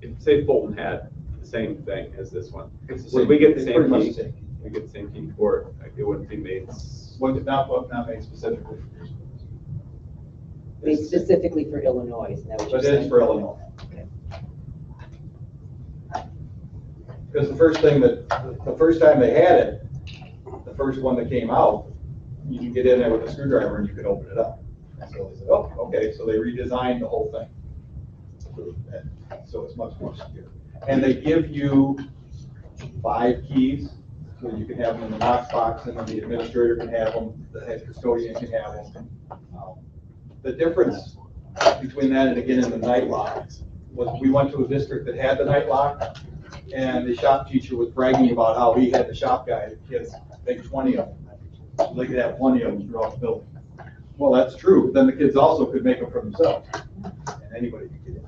if say Fulton had the same thing as this one, It's the would same- we get the it's same pretty much key? the same. We get the same key for it. Like, it wouldn't be made. Not made specifically for your school. Made specifically for Illinois, isn't that what you're But it is saying? for Illinois. Okay. Because the first time they had it, the first one that came out, you can get in there with a screwdriver and you could open it up. And so they said, oh, okay, so they redesigned the whole thing. So it's much more secure. And they give you 5 keys, so you can have them in the lockbox, and then the administrator can have them, the head custodian can have them. The difference between that and again in the night lock was we went to a district that had the night lock, and the shop teacher was bragging about how he had the shop guy, kids, make 20 of them. So they could have 20 of them throughout the building. Well, that's true, but then the kids also could make them for themselves, and anybody could get in.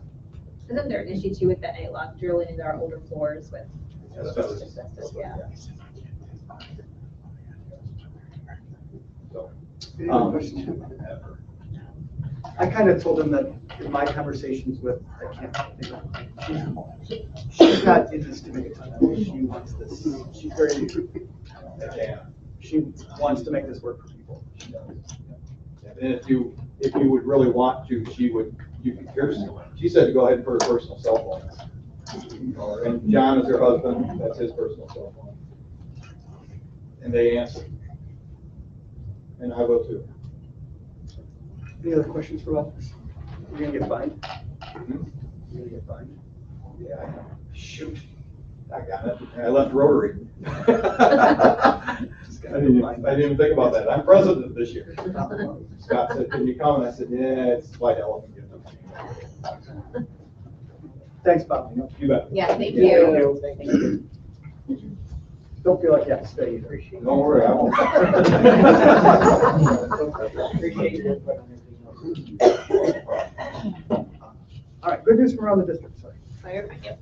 Isn't there an issue too with that night lock drilling into our older floors with? Yeah. So, Any other questions? I kind of told him that in my conversations with, I can't think of, she's not interested to make a ton of money. She wants this, she's very, she wants to make this work for people. And if you would really want to, she said to go ahead and put her personal cell phone. And John is her husband, that's his personal cell phone. And they answer. And I will too. Any other questions for Rob? You're gonna get fined? Hmm? You're gonna get fined? Yeah, I know. Shoot. I got it. I left Rotary. I didn't even think about that. I'm president this year. Scott said, can you come? And I said, yeah, it's white elephant. Thanks, Bob. You bet. Yeah, thank Yeah, you. thank you. Don't feel like you have to stay either. Don't worry, I won't. Appreciate your input on everything else. All right, good news from around the district, sorry. Yep.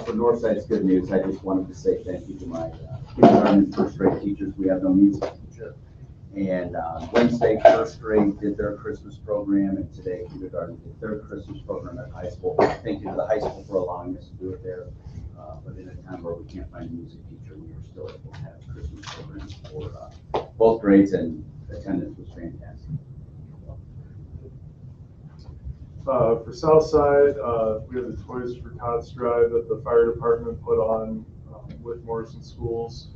For Northside's good news, I just wanted to say thank you to my kindergarten and first grade teachers. We have no music teacher. And Wednesday, first grade did their Christmas program, and today kindergarten did their Christmas program at high school. Thank you to the high school for allowing us to do it there. But in a time where we can't find a music teacher, we were still able to have Christmas programs for both grades, and attendance was fantastic. For Southside, we have the Toys for Tots drive that the fire department put on with Morrison Schools.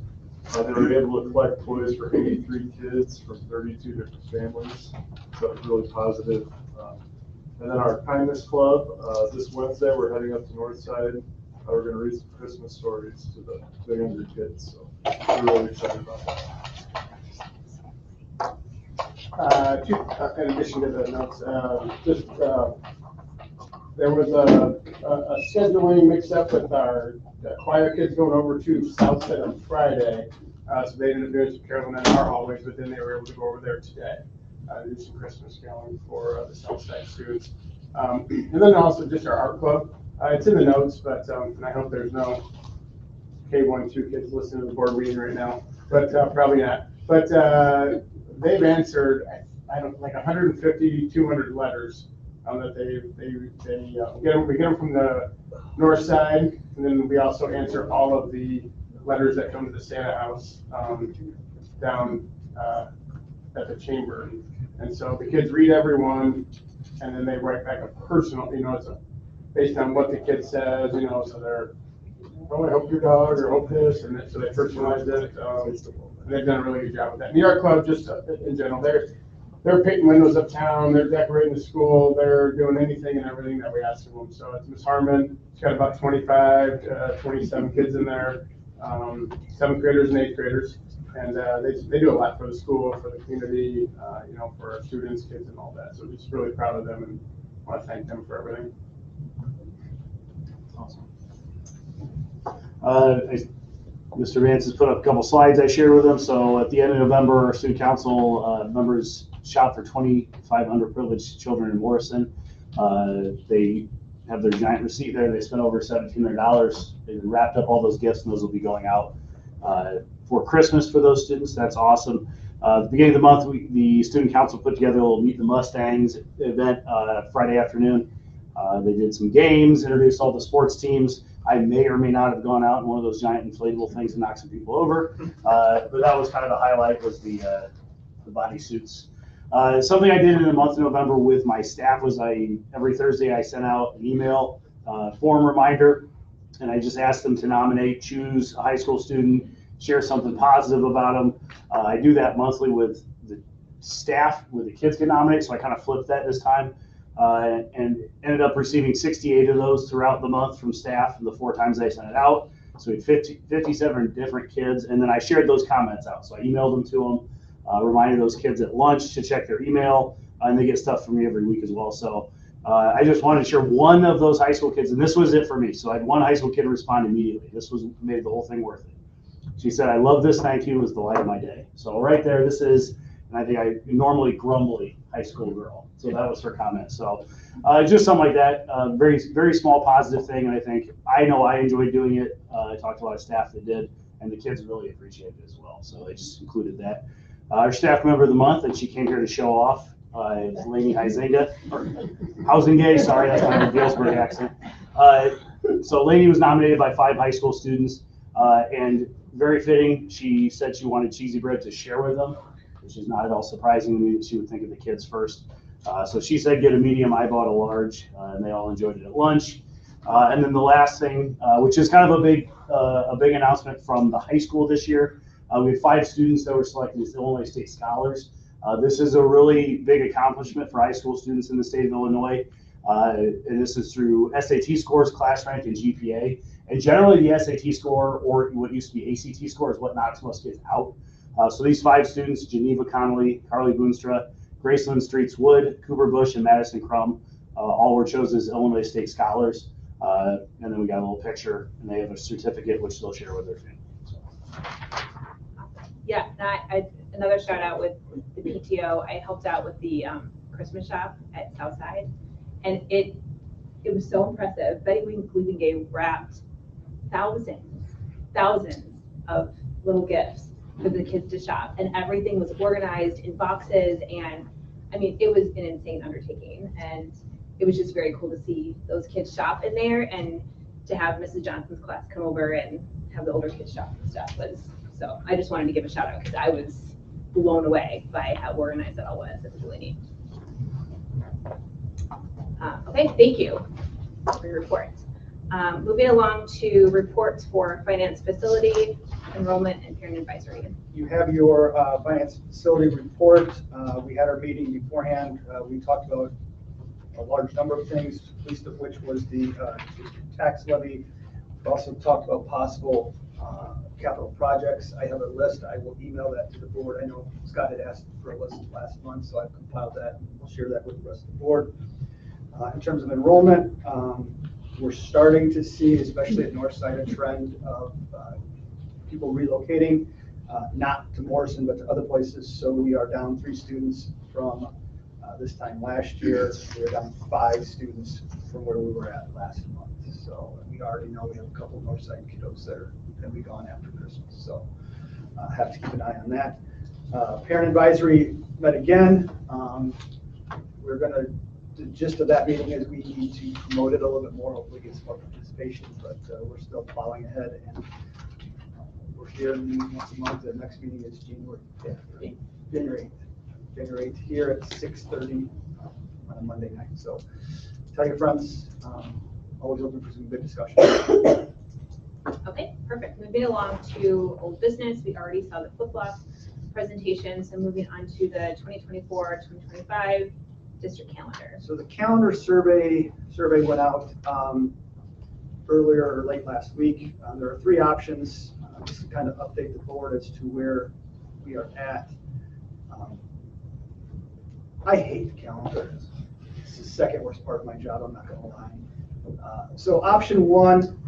They were able to collect toys for 83 kids from 32 different families, so it's really positive. And then our Kindness Club, this Wednesday, we're heading up to Northside. We're going to read some Christmas stories to the younger kids, so we're really excited about that. In addition to the notes, there was a scheduling mix-up with our choir kids going over to Southside on Friday. So they ended up doing some caroling in our hallways, but then they were able to go over there today, do some Christmas caroling for the Southside students. And then also just our art club. It's in the notes, but and I hope there's no K-1-2 kids listening to the board meeting right now, but probably not. But they've answered, like 150, 200 letters that we get them from the north side, and then we also answer all of the letters that come to the Santa House down at the chamber. And so the kids read every one, and then they write back a personal, it's based on what the kid says, so they're, oh, I hope your dog, or hope this, and so they personalize it. And they've done a really good job with that. And the art club, just in general, they're painting windows uptown, they're decorating the school, they're doing anything and everything that we ask of them. So it's Ms. Harmon, she's got about 25, 27 kids in there, 7th graders and 8th graders. And they do a lot for the school, for the community, for our students, kids, and all that. So just really proud of them and want to thank them for everything. Awesome. Mr. Vance has put up a couple slides I shared with him. So at the end of November, our student council members shot for 2,500 privileged children in Morrison. They have their giant receipt there. They spent over $1,700. They wrapped up all those gifts, and those will be going out for Christmas for those students. That's awesome. At the beginning of the month, the student council put together a little Meet the Mustangs event Friday afternoon. They did some games, introduced all the sports teams. I may or may not have gone out in one of those giant inflatable things and knocked some people over, but that was kind of the highlight, was the bodysuits. Something I did in the month of November with my staff was every Thursday I sent out an email form reminder, and I just asked them to nominate, choose a high school student, share something positive about them. I do that monthly with the staff where the kids get nominated, so I kind of flipped that this time. And ended up receiving 68 of those throughout the month from staff the 4 times I sent it out. So we had 57 different kids, and then I shared those comments out. So I emailed them to them, reminded those kids at lunch to check their email, and they get stuff from me every week as well. So I just wanted to share one of those high school kids, and this was it for me. So I had one high school kid respond immediately. This made the whole thing worth it. She said, "I love this, thank you, it was the light of my day." So right there, this is, and I think I normally grumbly high school girl. So that was her comment. So just something like that, very, very small positive thing. And I know I enjoyed doing it. I talked to a lot of staff that did, and the kids really appreciated it as well. So I just included that. Our staff member of the month, and she came here to show off, is Lainey Huizinga, or Huizinga, sorry, that's my Galesburg accent. So Lainey was nominated by 5 high school students, and very fitting, she said she wanted cheesy bread to share with them, which is not at all surprising to me that she would think of the kids first. So she said get a medium, I bought a large, and they all enjoyed it at lunch. And then the last thing, which is kind of a big announcement from the high school this year, we had 5 students that were selected as Illinois State Scholars. This is a really big accomplishment for high school students in the state of Illinois. And this is through SAT scores, class rank, and GPA. And generally the SAT score, or what used to be ACT score, is what knocks most kids out. So these 5 students, Geneva Connolly, Carly Boonstra, Graceland Streets Wood, Cooper Bush, and Madison Crum, all were chosen as Illinois State Scholars. And then we got a little picture, and they have a certificate which they'll share with their family. So. Yeah, another shout out with the PTO. I helped out with the Christmas shop at Southside, and it was so impressive. Betty Weavingay wrapped thousands of little gifts for the kids to shop, and everything was organized in boxes. And I mean, it was an insane undertaking, and it was just very cool to see those kids shop in there, and to have Mrs. Johnson's class come over and have the older kids shop and stuff so I just wanted to give a shout out because I was blown away by how organized it all was. It was really neat. Okay, thank you for your report. Moving along to reports for finance facility, enrollment, and parent advisory. You have your finance facility report. We had our meeting beforehand. We talked about a large number of things, least of which was the tax levy. We also talked about possible capital projects. I have a list. I will email that to the board. I know Scott had asked for a list last month, so I've compiled that. We'll share that with the rest of the board. In terms of enrollment, we're starting to see, especially at Northside, a trend of people relocating, not to Morrison, but to other places. So we are down 3 students from this time last year. We're down 5 students from where we were at last month. So we already know we have a couple of Northside kiddos that are going to be gone after Christmas. So have to keep an eye on that. Parent advisory met again. We're going to, the gist of that meeting is we need to promote it a little bit more, hopefully get some more participation, but we're still plowing ahead, and we're here once a month. The next meeting is January 5th, January 8th here at 6:30 on a Monday night. So tell your friends, always open for some good discussion. Okay, perfect. Moving along to old business, we already saw the flip-flop presentation, so moving on to the 2024-2025 district calendar. So the calendar survey went out earlier or late last week. There are 3 options, just to kind of update the board as to where we are at. I hate the calendar. It's the second worst part of my job, I'm not gonna lie. So option 1,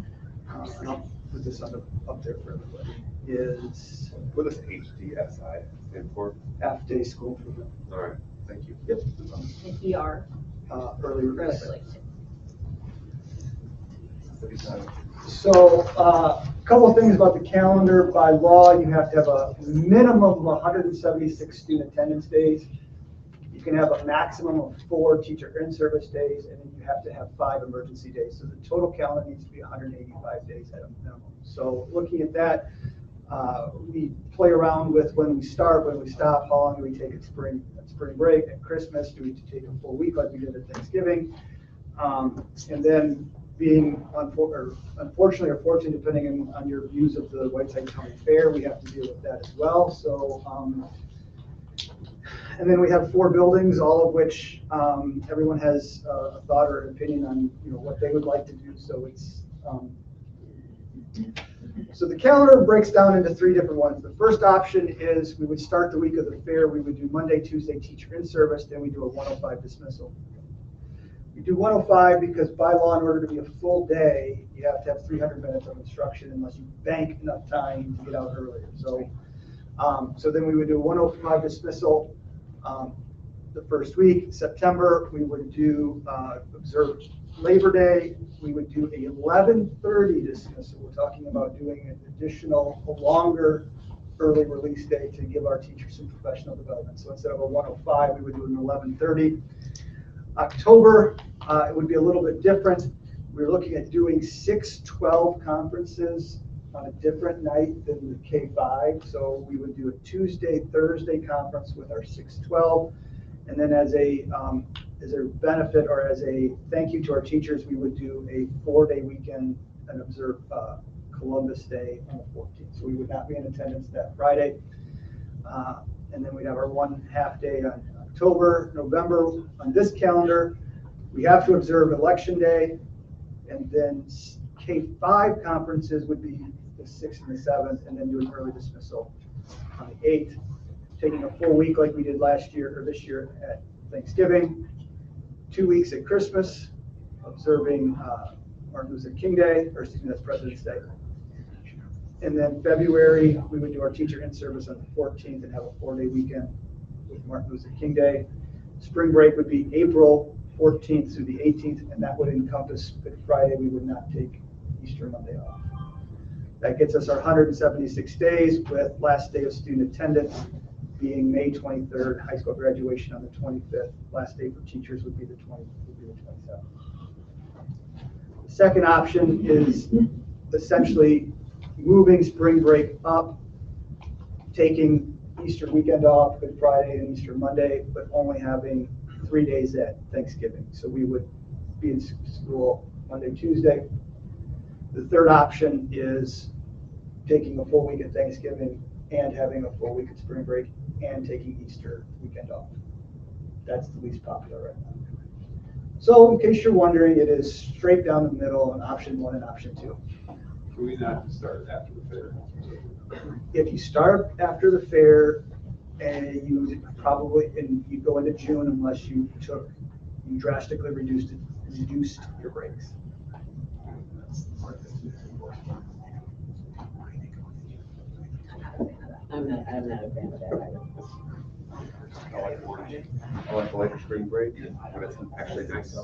and I'll put this up there for everybody, is What does HDSI stand for? half-day school improvement. All right, thank you. Yep. And ER, Early release. early release. So a couple of things about the calendar. By law, you have to have a minimum of 176 student attendance days. You can have a maximum of 4 teacher in-service days, and then you have to have 5 emergency days. So the total calendar needs to be 185 days at a minimum. So looking at that, we play around with when we start, when we stop, how long do we take at spring break, at Christmas, do we take a full week like we did at Thanksgiving? And then being unfortunately or fortunately, depending on your views of the Whiteside County Fair, we have to deal with that as well. So And then we have 4 buildings, all of which everyone has a thought or an opinion on, what they would like to do. So the calendar breaks down into 3 different ones. The first option is we would start the week of the fair. We would do Monday, Tuesday, teacher in service. Then we do a 105 dismissal. We do 105 because by law, in order to be a full day, you have to have 300 minutes of instruction unless you bank enough time to get out earlier. So then we would do a 105 dismissal the first week. September, we would do observe Labor Day. We would do a 11:30 dismissal. We're talking about doing an additional, a longer early release day to give our teachers some professional development. So instead of a 105, we would do an 11:30. October, it would be a little bit different. We're looking at doing 6-12 conferences on a different night than the K-5. So we would do a Tuesday, Thursday conference with our 6-12. And then as a benefit or as a thank you to our teachers, we would do a 4-day weekend and observe Columbus Day on the 14th. So we would not be in attendance that Friday. And then we'd have our 1 half day on October. November, on this calendar, we have to observe Election Day, and then K-5 conferences would be the 6th and the 7th, and then do an early dismissal on the 8th, taking a full week like we did last year or this year at Thanksgiving, 2 weeks at Christmas, observing Martin Luther King Day, or excuse me, that's President's Day. And then February, we would do our teacher in service on the 14th and have a 4-day weekend with Martin Luther King Day. Spring break would be April 14th through the 18th, and that would encompass Good Friday. We would not take Easter Monday off. That gets us our 176 days, with last day of student attendance being May 23rd, high school graduation on the 25th. Last day for teachers would be the 27th. The second option is essentially moving spring break up, taking Easter weekend off, Good Friday and Easter Monday, but only having 3 days at Thanksgiving. So we would be in school Monday, Tuesday. The third option is taking a full week at Thanksgiving and having a full week at spring break and taking Easter weekend off. That's the least popular right now. So in case you're wondering, it is straight down the middle on option 1 and option 2. Can we not start after the fair? If you start after the fair, and you go into June unless you drastically reduced your breaks. I'm not a fan of that either. I like a spring break. That's actually nice.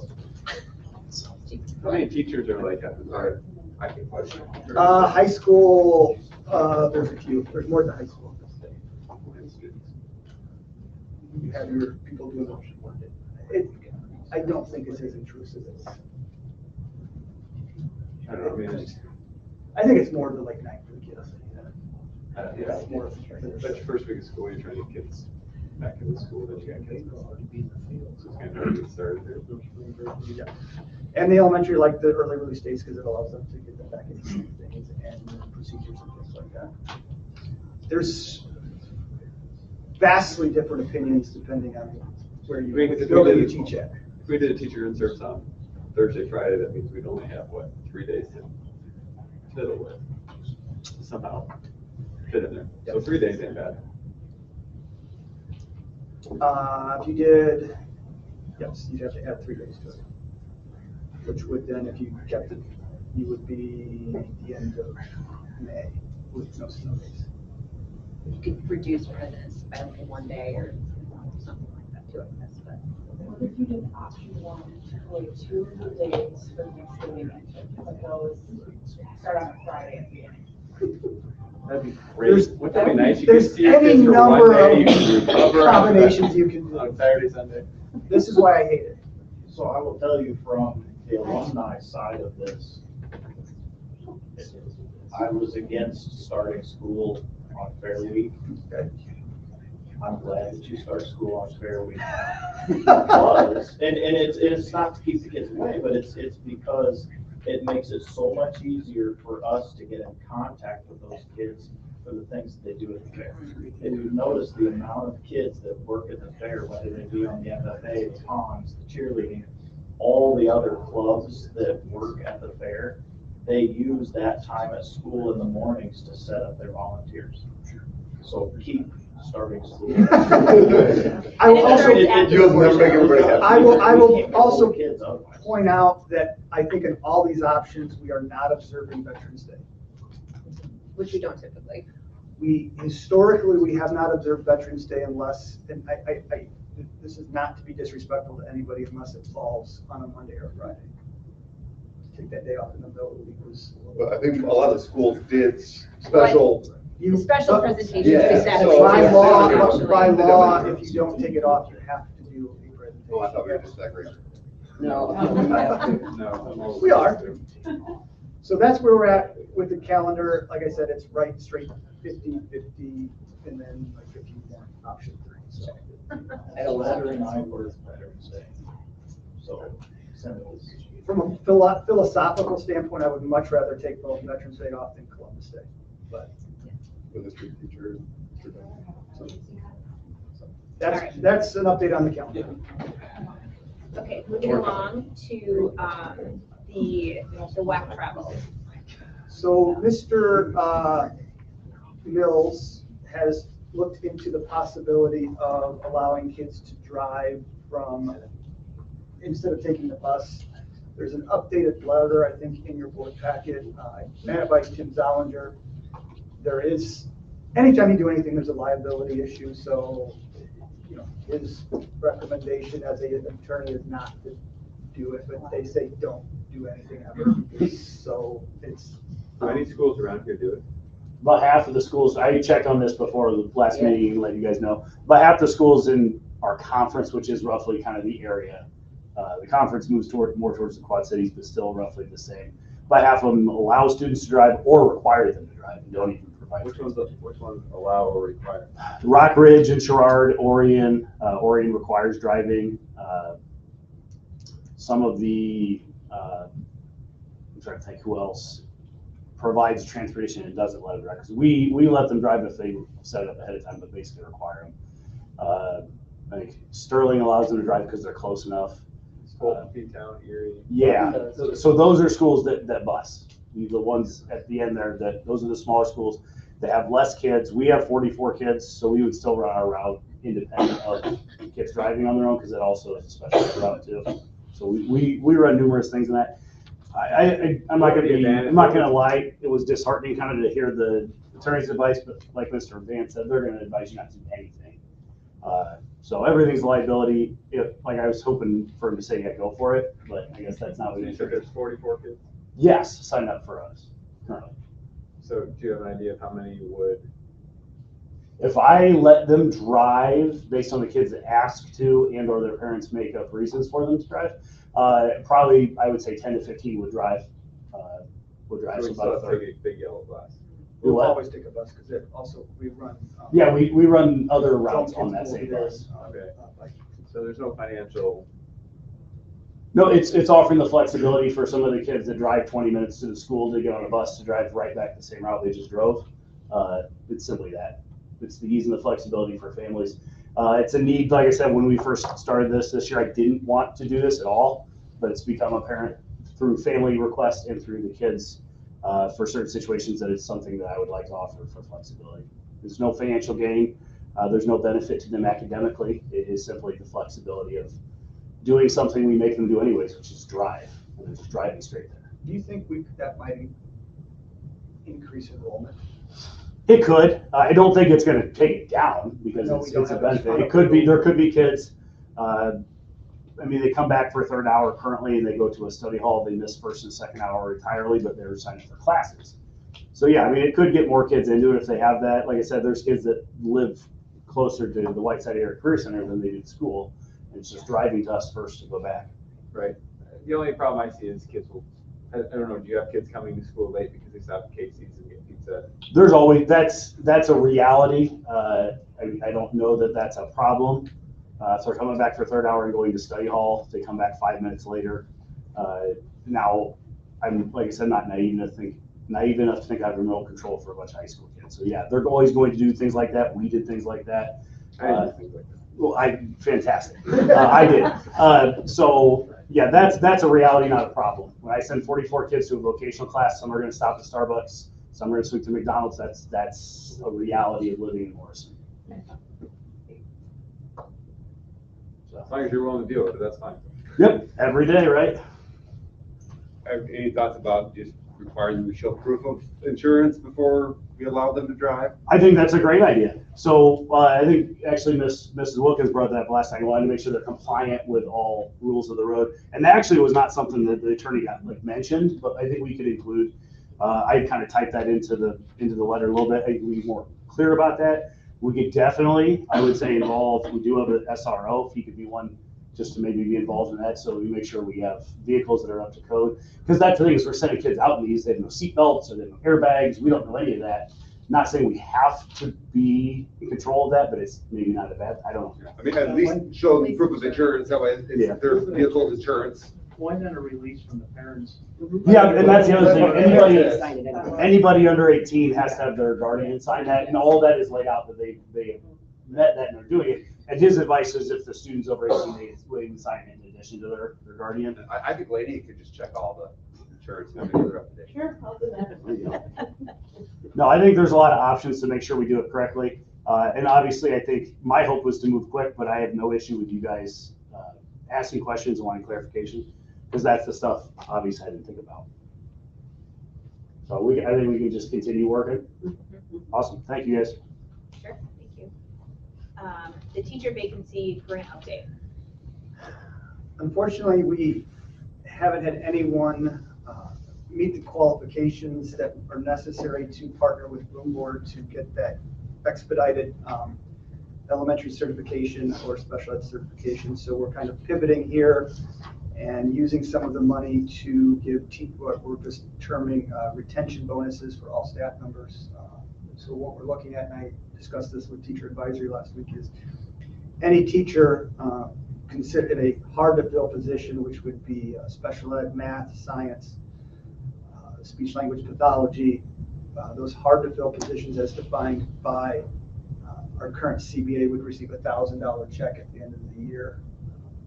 How many teachers are like at the I can question. High school, there's a few. There's more than high school. You have your people doing it. I don't think it's as intrusive as. I don't know. I think it's more than like 9 for the kids. Yeah, that's your first week of school. You're trying to get kids back into school. Then you got kids. So it's kind of hard to get started there. Yeah. And the elementary like the early release days because it allows them to get them back into things and procedures and things like that. There's vastly different opinions depending on where you teach at. If we did a teacher in service on Thursday, Friday, that means we'd only have 3 days to fiddle with. Somehow fit in there. So 3 days ain't bad. If you did, yes, you'd have to add 3 days to it. Which would then, if you kept it, you would be the end of May with no snow days. You could reduce President's by like 1 day or something like that too, I guess, but. What if you did option 1 to go 2 of the days for Thanksgiving, but those start on a Friday at the beginning? That'd be great. Wouldn't that be nice? You There's could see your any kids for 1 number day. You of can recover combinations you can do. on Saturday, Sunday. This is why I hate it. So I will tell you from the alumni side of this, I was against starting school on Fair Week. I'm glad that you start school on Fair Week. Because, and it's not to keep the kids away, but it's because it makes it so much easier for us to get in contact with those kids for the things that they do at the fair. If you notice the amount of kids that work at the fair, whether they be on the FFA, the ponds, the cheerleading, all the other clubs that work at the fair, they use that time at school in the mornings to set up their volunteers. So keep starting school. I will also, You'll never make everybody happy. I will You can't also control kids otherwise. point out that I think in all these options, we are not observing Veterans Day. Which we don't typically. Historically, we have not observed Veterans Day unless, and this is not to be disrespectful to anybody unless it falls on a Monday or Friday. Take that day off in the middle of the week was. But I think a lot of the schools did special. Special presentations. Yeah, we set so- By up. law, if you don't take it off, you have to do a presentation. Oh, I thought we were just that great. No. No. We are. So that's where we're at with the calendar. Like I said, it's right straight 50-50 and then like 51 option 3. So I don't Letter know. and I were Veterans Day. So send us. from a philosophical standpoint, I would much rather take both Veterans Day off than Columbus Day. But With the street teacher. So- that's an update on the calendar. Okay, moving along to the WAC travel. So Mr. Mills has looked into the possibility of allowing kids to drive from, instead of taking the bus. There's an updated letter, I think, in your board packet, managed by Tim Zollinger. There is, anytime you do anything, there's a liability issue, so, you know, his recommendation as an attorney is not to do it, but they say don't do anything ever. So it's. How many schools around here do it? About half of the schools, I checked on this before the last meeting, let you guys know, about half the schools in our conference, which is roughly kind of the area. The conference moves more towards the Quad Cities, but still roughly the same. About half of them allow students to drive or require them to drive and don't even provide. Which ones allow or require? Rock Ridge and Sherrard, Orion requires driving. Some of the, I'm trying to think who else provides transportation and doesn't let them drive. Because we let them drive if they set it up ahead of time, but basically require them. I think Sterling allows them to drive because they're close enough. P-Town, Erie. Yeah, so those are schools that bus. The ones at the end there, those are the smaller schools that have less kids. We have 44 kids, so we would still run our route independent of kids driving on their own, because that also is a special route too. So we run numerous things in that. I'm not gonna lie, it was disheartening kind of to hear the attorney's advice, but like Mr. Van said, they're gonna advise you not to do anything. So everything's liability. Like I was hoping for him to say, yeah, go for it, but I guess that's not what he You said said. there's 44 kids? Yes, signed up for us currently. So do you have an idea of how many would? If I let them drive based on the kids that ask to and or their parents make up reasons for them to drive, probably I would say 10 to 15 would drive. So So we about still a have to third. take a big yellow bus. We'll What? always take a bus because it also, we run. Yeah, we run other routes on that same bus. Okay. So there's no financial, No, it's offering the flexibility for some of the kids that drive 20 minutes to the school to get on a bus to drive right back the same route they just drove. It's simply that. It's the ease and the flexibility for families. It's a need, like I said, when we first started this year, I didn't want to do this at all, but it's become apparent through family requests and through the kids for certain situations that it's something that I would like to offer for flexibility. There's no financial gain. There's no benefit to them academically. It is simply the flexibility of doing something we make them do anyways, which is drive, and they're just driving straight there. Do you think that might increase enrollment? It could. I don't think it's going to take it down because No, we don't it's a have benefit. a- It could be, there could be kids. I mean, they come back for a third hour currently and they go to a study hall. They miss first and second hour entirely, but they're signed up for classes. So yeah, I mean, it could get more kids into it if they have that. Like I said, there's kids that live closer to the Whiteside Area Career Center than they do to school. And it's just driving to us first to go back. right? The only problem I see is kids will, I don't know, do you have kids coming to school late because they stop at Casey's and get pizza? There's always, that's a reality. I don't know that that's a problem. So they're coming back for a third hour and going to study hall. They come back 5 minutes later. Now, I'm, like I said, not naive enough naive enough to think I have remote control for a bunch of high school kids. So yeah, they're always going to do things like that. We did things like that. Well, fantastic. I did. So yeah, that's a reality, not a problem. When I send 44 kids to a vocational class, some are going to stop at Starbucks, some are going to swing to McDonald's. That's a reality of living in Morrison. As long as you're willing to deal with it, that's fine. Yep, every day, right? Any thoughts about just requiring them to show proof of insurance before we allow them to drive? I think that's a great idea. So I think actually Mrs. Wilkins brought that up last time. I wanted to make sure they're compliant with all rules of the road. And that actually was not something that the attorney got mentioned, but I think we could include. I kind of typed that into the letter a little bit. I think we be more clear about that. We could definitely, I would say, involve. We do have an SRO. If he could be one, just to maybe be involved in that, so we make sure we have vehicles that are up to code. Because that's the thing is we're sending kids out in these. They have no seat belts or they have no airbags. We don't know any of that. Not saying we have to be in control of that, but it's maybe not a bad. I don't know. I mean, at least show them proof of insurance. That way, it's their vehicle's insurance. Why not a release from the parents? Yeah, and that's the other thing. Anybody under 18 has to have their guardian sign that, and all that is laid out that they met that and they're doing it. And his advice is if the student's over 18, they can sign in addition to their guardian. I think Lady could just check all the insurance and make sure they're up to date. Sure, I'll do that. No, I think there's a lot of options to make sure we do it correctly. And obviously, I think my hope was to move quick, but I have no issue with you guys asking questions and wanting clarification, because that's the stuff obviously I didn't think about. So I think we can just continue working. Awesome. Thank you, guys. Sure, thank you. The teacher vacancy grant update. Unfortunately, we haven't had anyone meet the qualifications that are necessary to partner with Room Board to get that expedited elementary certification or special ed certification. So we're kind of pivoting here and using some of the money to give what we're just terming retention bonuses for all staff members. So what we're looking at, and I discussed this with teacher advisory last week, is any teacher considered a hard to fill position, which would be special ed, math, science, speech language pathology, those hard to fill positions as defined by our current CBA would receive a $1,000 check at the end of the year,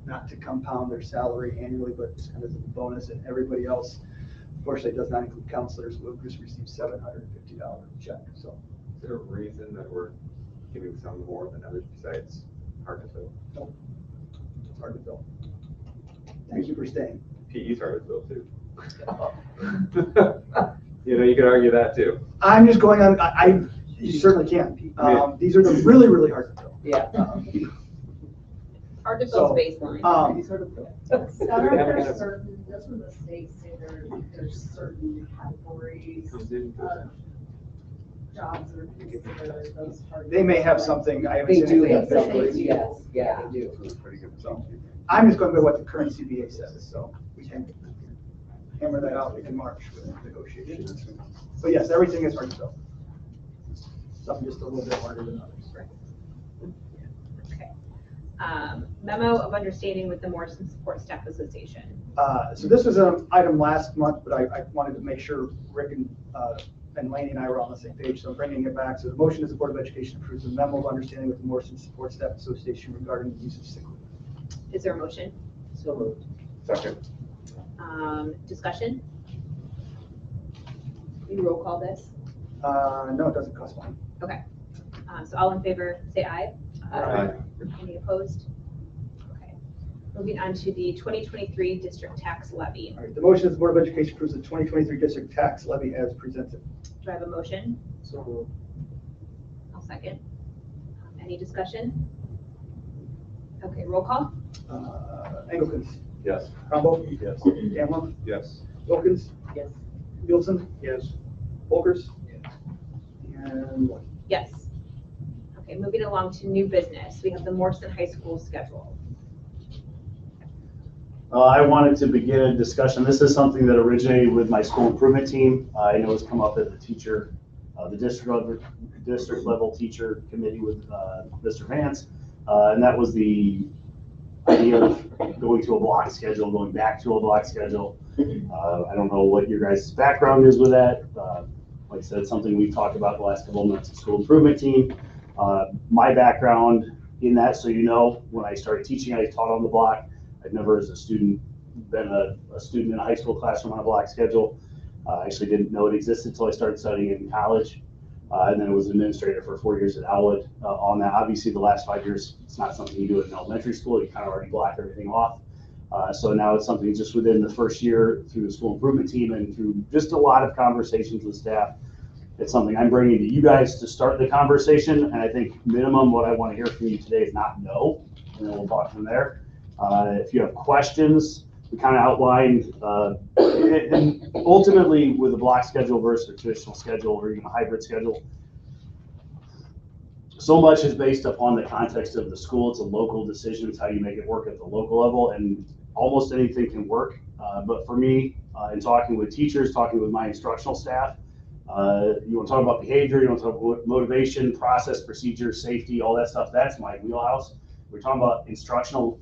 not to compound their salary annually, but just kind of as a bonus. And everybody else, unfortunately, does not include counselors, will just receive $750 check. So, is there a reason that we're giving some more than others besides hard to fill? No, it's hard to fill. Thank you for staying. PE's hard to fill too. You know, you could argue that too. I'm just going on. You certainly can. These are the really, really hard to fill. Yeah. Hard to fill baseline. There's certain, that's when the states say there's certain categories of jobs that are considered those hard. They may have something. I haven't They seen do anything have officially. something, yes, yeah, they do. So I'm just going by what the current CBA says. So we can hammer that out in March with negotiations. But yes, everything is hard to fill. Some just a little bit harder than others. Okay. Memo of understanding with the Morrison Support Staff Association. So this was an item last month, but I wanted to make sure Rick and Laney and I were on the same page, so I'm bringing it back. So the motion is the Board of Education approves the memo of understanding with the Morrison Support Staff Association regarding the use of sick leave. Is there a motion? So moved. Second. Discussion? You roll call this? No, it doesn't cost money. Okay. So all in favor, say aye. Aye. Any opposed? Okay. Moving on to the 2023 district tax levy. All right, the motion is the Board of Education approves the 2023 district tax levy as presented. Do I have a motion? So moved. I'll second. Any discussion? Okay, roll call? Engelkens. Yes. Trumbo. Yes. Gamble. Yes. Wilkins. Yes. Wilson. Yes. Volkers. And White. Yes. Okay, moving along to new business. We have the Morrison High School schedule. I wanted to begin a discussion. This is something that originated with my school improvement team. I know it's come up at the teacher, the district level teacher committee with Mr. Vance. And that was the idea of going to a block schedule, going back to a block schedule. I don't know what your guys' background is with that. Like I said, it's something we've talked about the last couple of months of school improvement team. My background in that, so you know, when I started teaching, I taught on the block. I've never as a student been a student in a high school classroom on a block schedule. I actually didn't know it existed until I started studying it in college. And then I was an administrator for 4 years at Elwood on that. Obviously, the last 5 years, it's not something you do in elementary school. You kind of already block everything off. So now it's something just within the first year through the school improvement team and through just a lot of conversations with staff. It's something I'm bringing to you guys to start the conversation. And I think minimum what I want to hear from you today is not no, and then we'll talk from there. If you have questions, we kind of outlined, and ultimately with a block schedule versus a traditional schedule or even a hybrid schedule, so much is based upon the context of the school. It's a local decision. It's how you make it work at the local level, and almost anything can work. But for me, in talking with teachers, talking with my instructional staff, you want to talk about behavior, you want to talk about motivation, process, procedure, safety, all that stuff. That's my wheelhouse. We're talking about instructional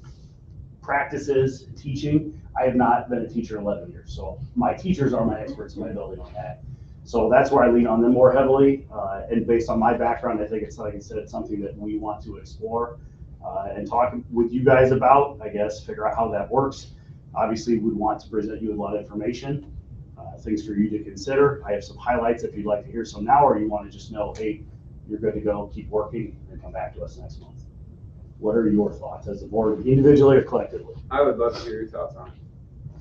practices, teaching. I have not been a teacher in 11 years, so my teachers are my experts in my building on that. So that's where I lean on them more heavily, and based on my background, I think it's, like I said, it's something that we want to explore and talk with you guys about, I guess, figure out how that works. Obviously, we'd want to present you with a lot of information, things for you to consider. I have some highlights if you'd like to hear some now, or you want to just know, hey, you're good to go, keep working, and then come back to us next month. What are your thoughts as a board, individually or collectively? I would love to hear your thoughts on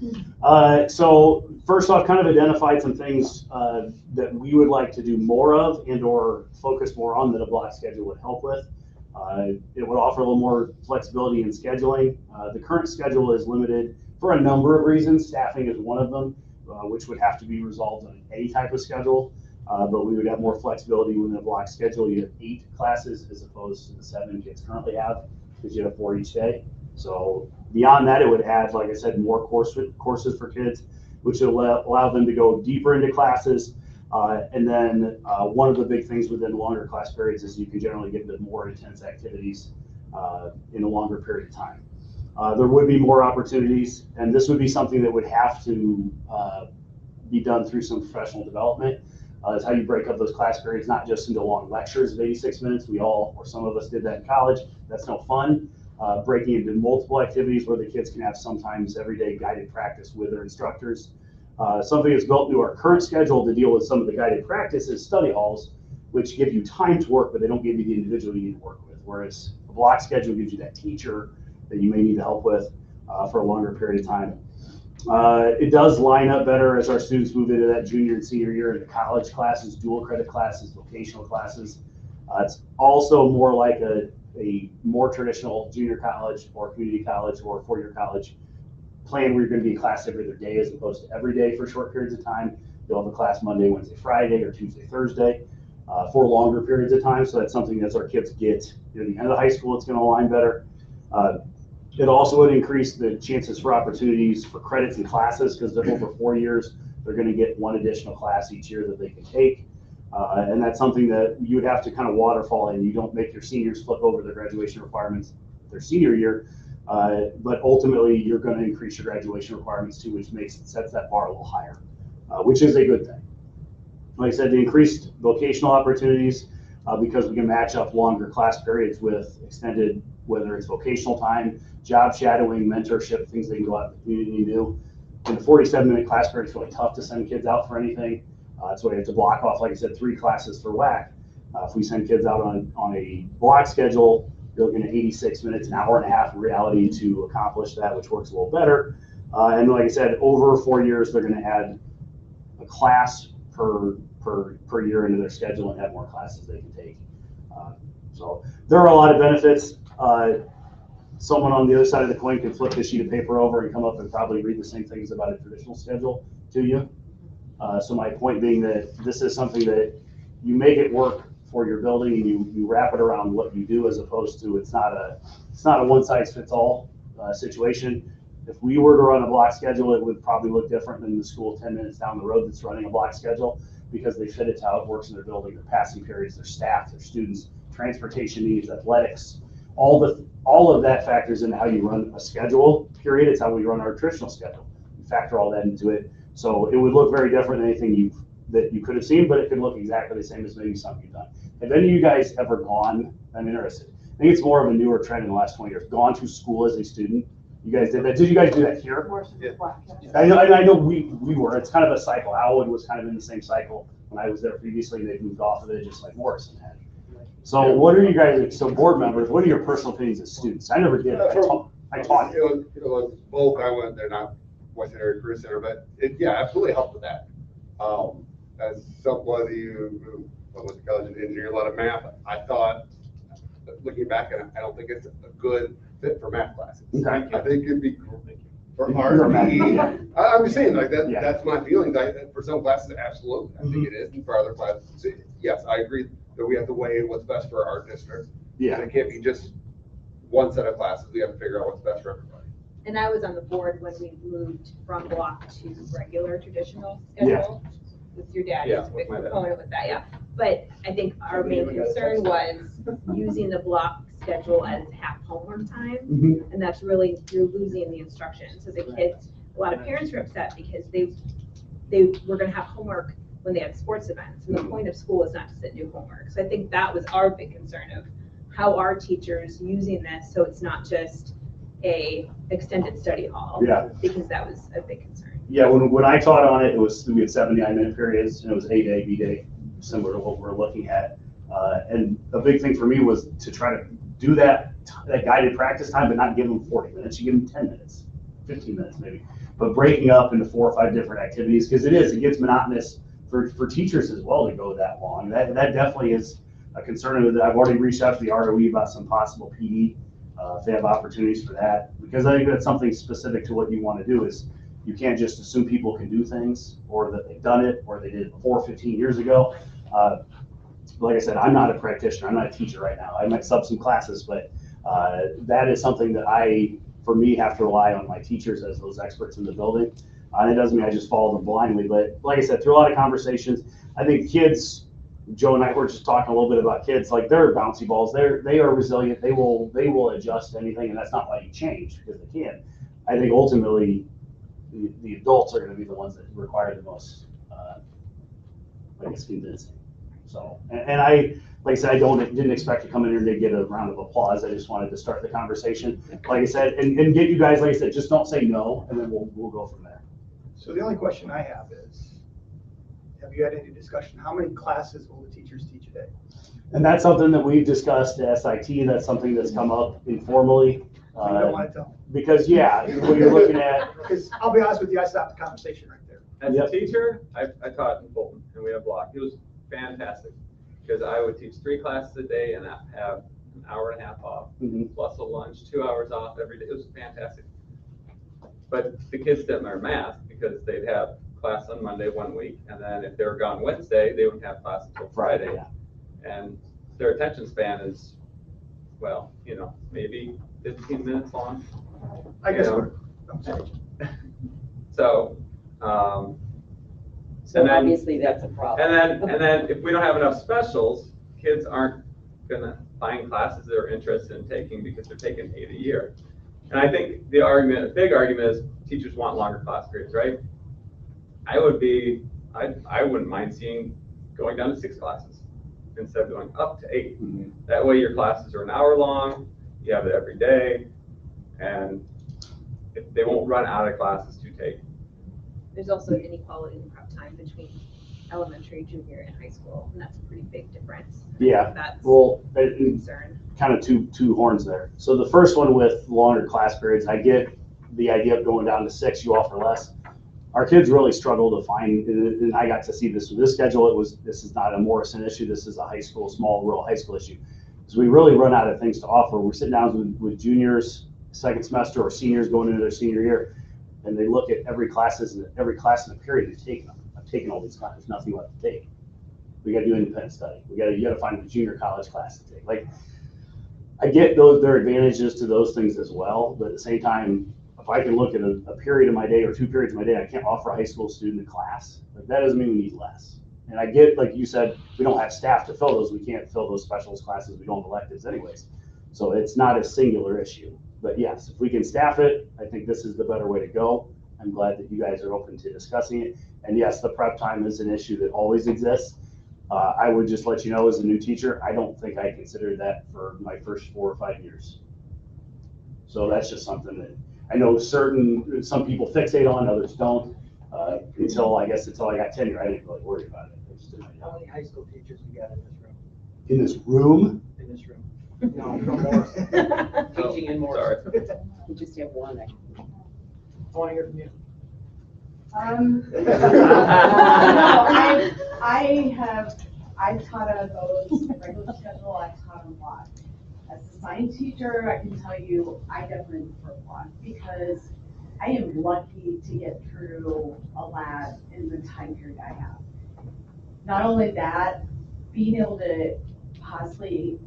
it. So first off, kind of identified some things that we would like to do more of and or focus more on that a block schedule would help with. It would offer a little more flexibility in scheduling. The current schedule is limited for a number of reasons. Staffing is one of them, which would have to be resolved on any type of schedule. But we would have more flexibility within a block schedule. You have 8 classes as opposed to the 7 kids currently have, because you have 4 each day. So beyond that, it would add, like I said, more courses for kids, which would allow them to go deeper into classes. And then one of the big things within longer class periods is you can generally get into more intense activities in a longer period of time. There would be more opportunities, and this would be something that would have to be done through some professional development. Is how you break up those class periods, not just into long lectures of 86 minutes. We all, or some of us did that in college. That's no fun. Breaking into multiple activities where the kids can have sometimes everyday guided practice with their instructors. Something that's built into our current schedule to deal with some of the guided practice is study halls, which give you time to work, but they don't give you the individual you need to work with. Whereas a block schedule gives you that teacher that you may need to help with for a longer period of time. It does line up better as our students move into that junior and senior year into college classes, dual credit classes, vocational classes. It's also more like a more traditional junior college or community college or 4-year college plan where you're going to be in class every other day as opposed to every day for short periods of time. You'll have a class Monday, Wednesday, Friday, or Tuesday, Thursday for longer periods of time. So that's something that our kids get near the end of high school. It's going to align better. It also would increase the chances for opportunities for credits and classes because they're over 4 years. They're going to get 1 additional class each year that they can take. And that's something that you would have to kind of waterfall in. You don't make your seniors flip over their graduation requirements their senior year, but ultimately you're going to increase your graduation requirements too, which sets that bar a little higher, which is a good thing. Like I said, the increased vocational opportunities because we can match up longer class periods with extended, whether it's vocational time, job shadowing, mentorship, things they can go out in the community and do. In a 47-minute class period, it's really tough to send kids out for anything. So we have to block off, like I said, 3 classes for WAC. If we send kids out on a block schedule, you're looking at 86 minutes, an hour and a half in reality to accomplish that, which works a little better. And like I said, over 4 years, they're going to add a class per year into their schedule and have more classes they can take. So there are a lot of benefits. Someone on the other side of the coin can flip this sheet of paper over and come up and probably read the same things about a traditional schedule to you. So my point being that this is something that you make it work for your building and you wrap it around what you do as opposed to it's not a one-size-fits-all situation. If we were to run a block schedule, it would probably look different than the school 10 minutes down the road that's running a block schedule because they fit it to how it works in their building, their passing periods, their staff, their students, transportation needs, athletics, all of that factors into how you run a schedule, period. It's how we run our traditional schedule. We factor all that into it. So it would look very different than anything that you could have seen, but it could look exactly the same as maybe something you've done. Have any of you guys ever gone, I'm interested, I think it's more of a newer trend in the last 20 years, gone to school as a student? You guys did that? Did you guys do that here? I know we were. It's kind of a cycle. Howard was kind of in the same cycle when I was there previously. They moved off of it just like Morrison had. So what are you guys, so board members, what are your personal opinions as students? I never did. I taught. It was both. I went there, not Western Area Career Center, but it, yeah, absolutely helped with that. As somebody who went to college and engineered a lot of math, I thought, looking back at it, I don't think it's a good fit for math classes. Okay. I think it'd be for art. I'm just saying, like that. Yeah. That's my feelings. For some classes, absolutely, I think it is. And for other classes, yes, I agree that we have to weigh what's best for our district. Yeah. And it can't be just one set of classes. We have to figure out what's best for everybody. And I was on the board when we moved from block to regular traditional schedule. With your dad, Yeah, he's a with big my dad. proponent with that, yeah. But I think our main concern was using the block schedule as half homework time. Mhm. And that's really, you're losing the instruction. So the kids, a lot of parents were upset because they were gonna have homework when they had sports events. And the point of school is not to sit and do homework. So I think that was our big concern of how are teachers using this so it's not just a extended study hall. Yeah. Because that was a big concern. Yeah, when I taught on it, we had 79-minute periods, and it was A-Day, B-Day, similar to what we're looking at. And a big thing for me was to try to do that guided practice time, but not give them 40 minutes. You give them 10 minutes, 15 minutes maybe. But breaking up into 4 or 5 different activities, because it gets monotonous for teachers as well to go that long. That definitely is a concern. I've already reached out to the ROE about some possible PD, if they have opportunities for that. Because I think that's something specific to what you want to do is you can't just assume people can do things or that they've done it or they did it before 15 years ago. Like I said, I'm not a practitioner. I'm not a teacher right now. I might sub some classes, but that is something that for me, have to rely on my teachers as those experts in the building. And it doesn't mean I just follow them blindly, but like I said, through a lot of conversations, I think kids, Joe and I were just talking a little bit about kids, like they're bouncy balls. They are resilient. They will adjust to anything, and that's not why you change, because they can. I think ultimately, the adults are going to be the ones that require the most, I guess, convincing. So, and I, like I said, didn't expect to come in here and to get a round of applause. I just wanted to start the conversation, like I said, and get you guys, like I said, just don't say no, and then we'll go from there. So the only question I have is, have you had any discussion, how many classes will the teachers teach a day? And that's something that we've discussed at SIT. That's something that's come up informally. I don't want to tell. Because, yeah, what you're looking at. Because I'll be honest with you, I stopped the conversation right there. As Yep. a teacher, I taught in Fulton, and we have block. It was fantastic, because I would teach 3 classes a day and have an hour and a half off, plus a lunch, 2 hours off every day. It was fantastic. But the kids didn't learn math because they'd have class on Monday 1 week, and then if they were gone Wednesday, they wouldn't have class until Friday. Yeah. And their attention span is, well, maybe 15 minutes long. I guess I'm sorry. So, So and then- obviously that's a problem. and then if we don't have enough specials, kids aren't gonna find classes they're interested in taking because they're taking 8 a year. And I think a big argument is teachers want longer class periods, right? I wouldn't mind seeing going down to 6 classes instead of going up to 8. That way your classes are an hour long, you have it every day, and they won't run out of classes to take. There's also inequality in prep time between elementary, junior, and high school, and that's a pretty big difference. Yeah, That's well, a concern. kind of two horns there. So the first one with longer class periods, I get the idea of going down to 6, you offer less. Our kids really struggle to find, and I got to see this with this schedule. This is not a Morrison issue. This is a high school, small rural high school issue. So we really run out of things to offer. We're sitting down with juniors, second semester, or seniors going into their senior year, and they look at every class in the period they've taken them. I've taken all these classes, nothing left to take. We got to do independent study. You got to find a junior college class to take. Like, I get their advantages to those things as well, but at the same time, if I can look at a period of my day or 2 periods of my day, I can't offer a high school student a class. Like, that doesn't mean we need less. And I get, like you said, we don't have staff to fill those. We can't fill those specialist classes. We don't have electives anyways. So it's not a singular issue. But yes, if we can staff it, I think this is the better way to go. I'm glad that you guys are open to discussing it. And yes, the prep time is an issue that always exists. I would just let you know, as a new teacher, I don't think I considered that for my first 4 or 5 years. So that's just something that I know some people fixate on, others don't. Until I got tenure, I didn't really worry about it. I just did my How job. many high school teachers we got in this room? In this room, In this room? No, from Morrison. Teaching in Morrison. We just have one. I want to hear from you. I've taught on both regular schedule, I've taught on block. As a science teacher, I can tell you, I definitely prefer block because I am lucky to get through a lab in the time period I have. Not only that, being able to possibly,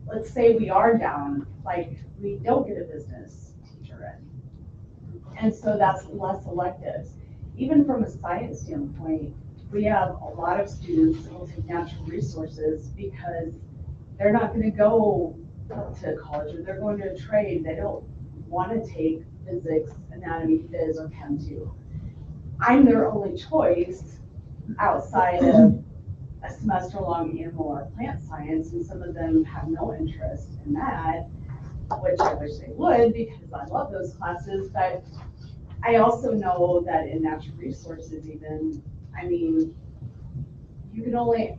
let's say we are down, like we don't get a business teacher in. And so that's less electives. Even from a science standpoint, we have a lot of students that will take natural resources because they're not going to go to college or they're going to a trade. They don't want to take physics, anatomy, phys, or chem 2. I'm their only choice outside of a semester-long animal or plant science, and some of them have no interest in that, which I wish they would because I love those classes. But I also know that in natural resources even, I mean, you can only,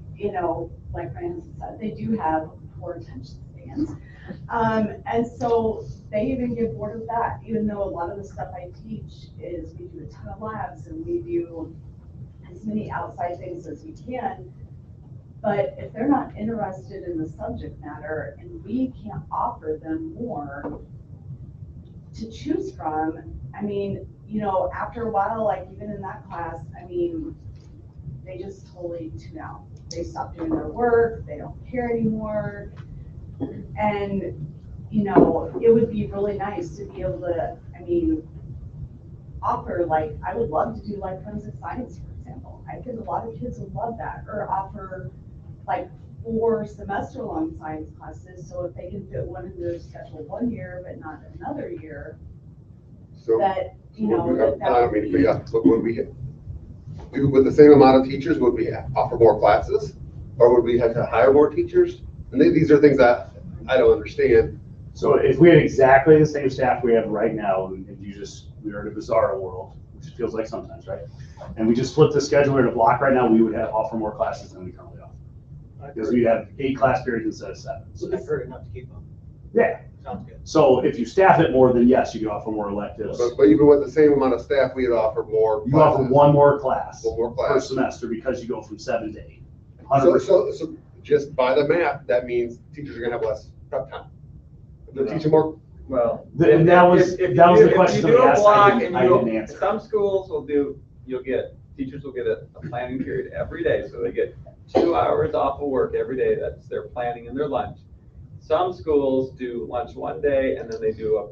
like Francis said, they do have poor attention spans. And so they even get bored of that, even though a lot of the stuff I teach is we do a ton of labs and we do as many outside things as we can. But if they're not interested in the subject matter and we can't offer them more to choose from, I mean, after a while, like even in that class, I mean, they just totally tune out. They stop doing their work, they don't care anymore. And, it would be really nice to be able to, offer, like, I would love to do like forensic science, for example. I think a lot of kids would love that, or offer like 4 semester-long science classes, so if they can fit one in their schedule one year, but not another year, So, that, I don't mean to cut you off, but would we, with the same amount of teachers, would we offer more classes? Or would we have to hire more teachers? And these are things that I don't understand. so if we had exactly the same staff we have right now, and we are in a bizarre world, which it feels like sometimes, right? And we just flipped the schedule in a block right now, we would offer more classes than we currently offer. Because we'd have 8 class periods instead of 7. So, I've heard enough to keep them. yeah. Sounds good. So if you staff it more, then yes, you can offer more electives. But even with the same amount of staff, we'd offer more You offer classes. one more class. One more Per class. semester because you go from 7 to 8. So 100%. just by the math, that means teachers are gonna have less prep time. If they're teaching more, Well. And that was if the question you do we a asked, block I and didn't answer. Some schools teachers will get a planning period every day, so they get 2 hours off of work every day. That's their planning and their lunch. Some schools do lunch one day and then they do a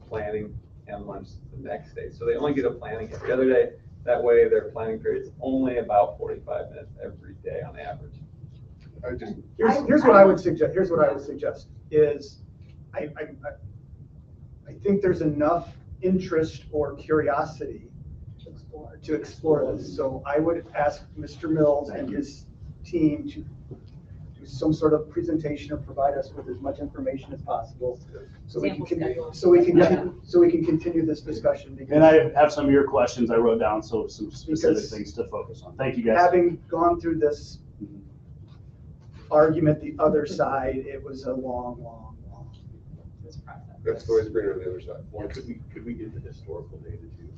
planning and lunch the next day. So they only get a planning every other day. That way their planning period is only about 45 minutes every day on average. Here's what I would suggest is, I think there's enough interest or curiosity to explore this. So I would ask Mr. Mills and his team to do some sort of presentation or provide us with as much information as possible so we can continue this discussion. Because And I have some of your questions I wrote down, so some specific things to focus on. Thank you, guys. having gone through this argument the other side, it was a long that's always greener on the other side. Or could we get the historical data too?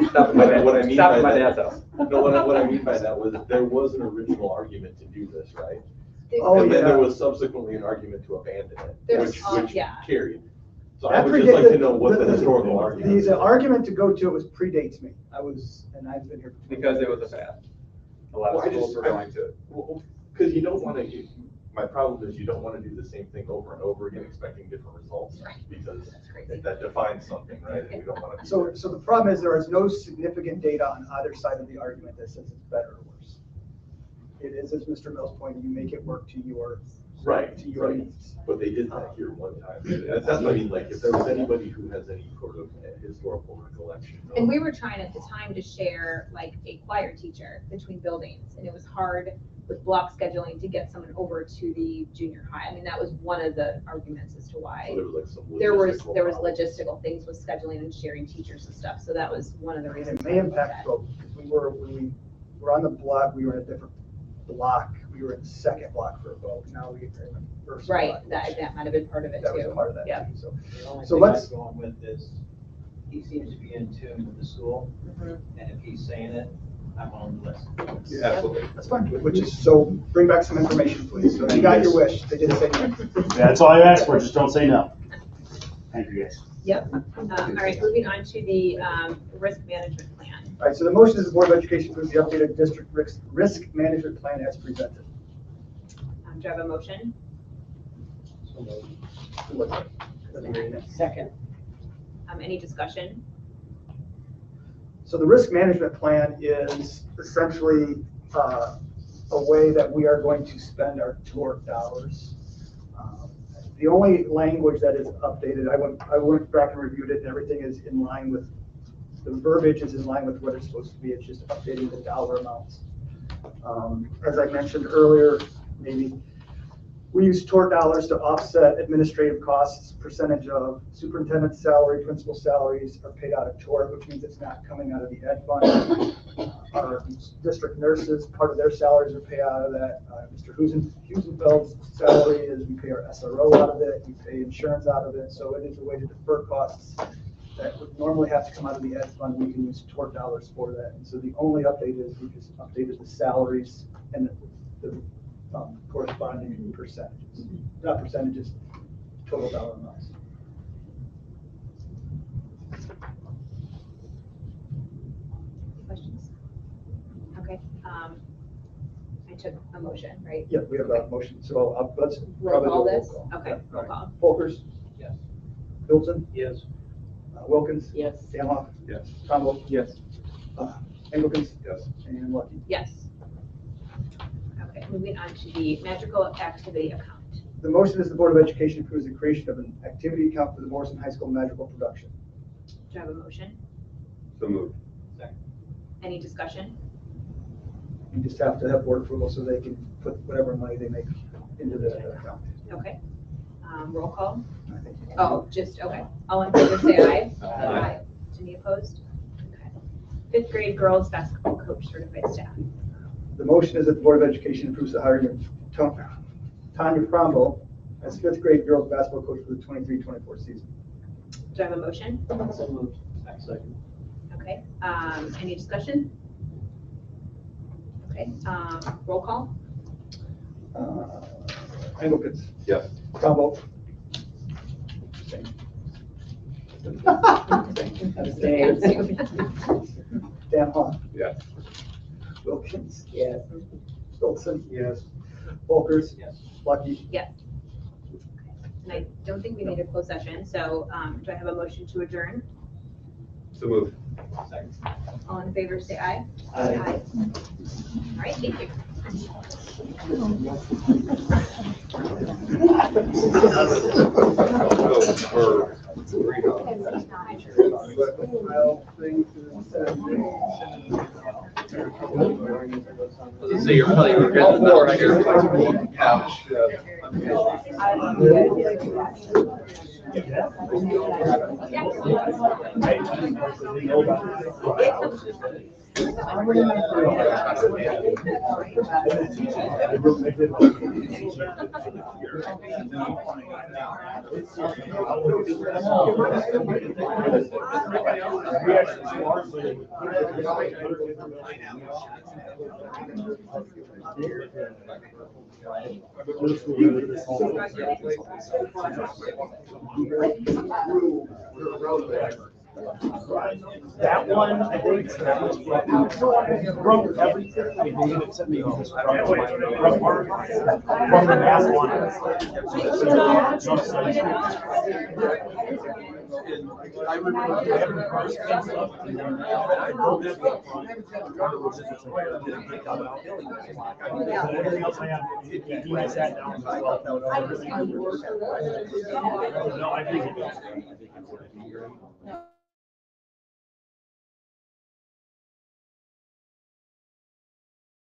Stop at my dad's house. No, what I mean by that was there was an original argument to do this, right? Oh, And then yeah. there was subsequently an argument to abandon it, There's, which yeah. carried. So I That would just like to predated- know what the historical argument is. The argument to go to it predates me. I've been here. for 20 Because it was a years. fad. A lot of schools were going to it. Because you don't want to, my problem is you don't want to do the same thing over and over again, expecting different results, because that defines something, right? And we don't want to. So the problem is there is no significant data on either side of the argument that says it's better or worse. It is, as Mr. Mills pointed, you make it work to your Right, to your right. needs. But they did that here one time. And that's what I mean, like, if there was anybody who has any sort of historical recollection. And we were trying at the time to share like a choir teacher between buildings, and it was hard with block scheduling to get someone over to the junior high. I mean, that was one of the arguments as to So why there was like some there was logistical problem. logistical things with scheduling and sharing teachers and stuff. So that was one of the reasons. It may impact both, because when we were on the block, we were in a different block. We were in the second block for a vote. Now we are in the first block. Right, that might have been part of it That was too. part of that Yeah. too, so. The only So thing I'm let's- going with is, he seems to be in tune with the school, Mhm. and if he's saying it, I'm on the list. Yeah, absolutely. That's fine, which is, so bring back some information, please. So you got your wish, they did say no. That's all I asked for, just don't say no. Thank you, guys. Yep. All right, moving on to the risk management plan. All right, so the motion is the Board of Education approves the updated district risk management plan as presented. Do I have a motion? Second. Any discussion? So the risk management plan is essentially a way that we are going to spend our TOR dollars. The only language that is updated, I went back and reviewed it, and everything is in line with, the verbiage is in line with what it's supposed to be. It's just updating the dollar amounts. As I mentioned earlier, maybe we use TOR dollars to offset administrative costs. Percentage of superintendent's salary, principal salaries are paid out of TOR, which means it's not coming out of the ed fund. Our district nurses, part of their salaries are paid out of that. Mr. Husenfeld's salary is, we pay our SRO out of it, we pay insurance out of it. So it is a way to defer costs that would normally have to come out of the ed fund. We can use TOR dollars for that. And so the only update is we just updated the salaries and the corresponding percentages, not percentages, total dollar amounts. Questions? Okay. I took a motion, right? Yeah, we have a motion, so let's. Roll probably call do a this? call. Okay, Yeah, roll all right. call. Folkers, Yes. Pilson, Yes. Wilkins, Yes. Danhoff, Yes. Trumbull, Yes. Engelkens, Yes. and Lucky. Yes. Okay, moving on to the magical activity account. The motion is the Board of Education approves the creation of an activity account for the Morrison High School magical production. Do I have a motion? So moved. Any discussion? You just have to have board approval so they can put whatever money they make into the account. Okay. Roll call? I think. Oh, just, okay. All in favor, say aye. Aye. Any opposed? Okay. Fifth grade girls basketball coach certified staff. The motion is that the Board of Education approves the hiring of Tanya Frombo as fifth grade girls basketball coach for the 23-24 season. Do I have a motion? So moved. Second. Okay. Any discussion? Okay. Roll call? Engelkens, Yes. Frombo. Danhoff, Yes. Wilkins, Yes. Stolzen. Yes. Folkers. Yes. Lucky. Yes. And I don't think we need a closed session, so do I have a motion to adjourn? So moved. Second. All in favor, say aye. Aye. All right, thank you. So you're probably regretting the chair. Couch. That one, I think, broke everything. I think it sent me on this from the last one. I remember having a first and stuff, and I drove that way from, regardless if it's a fire, didn't get out of building. Everything else I have, I sat down as well. No, I think it does.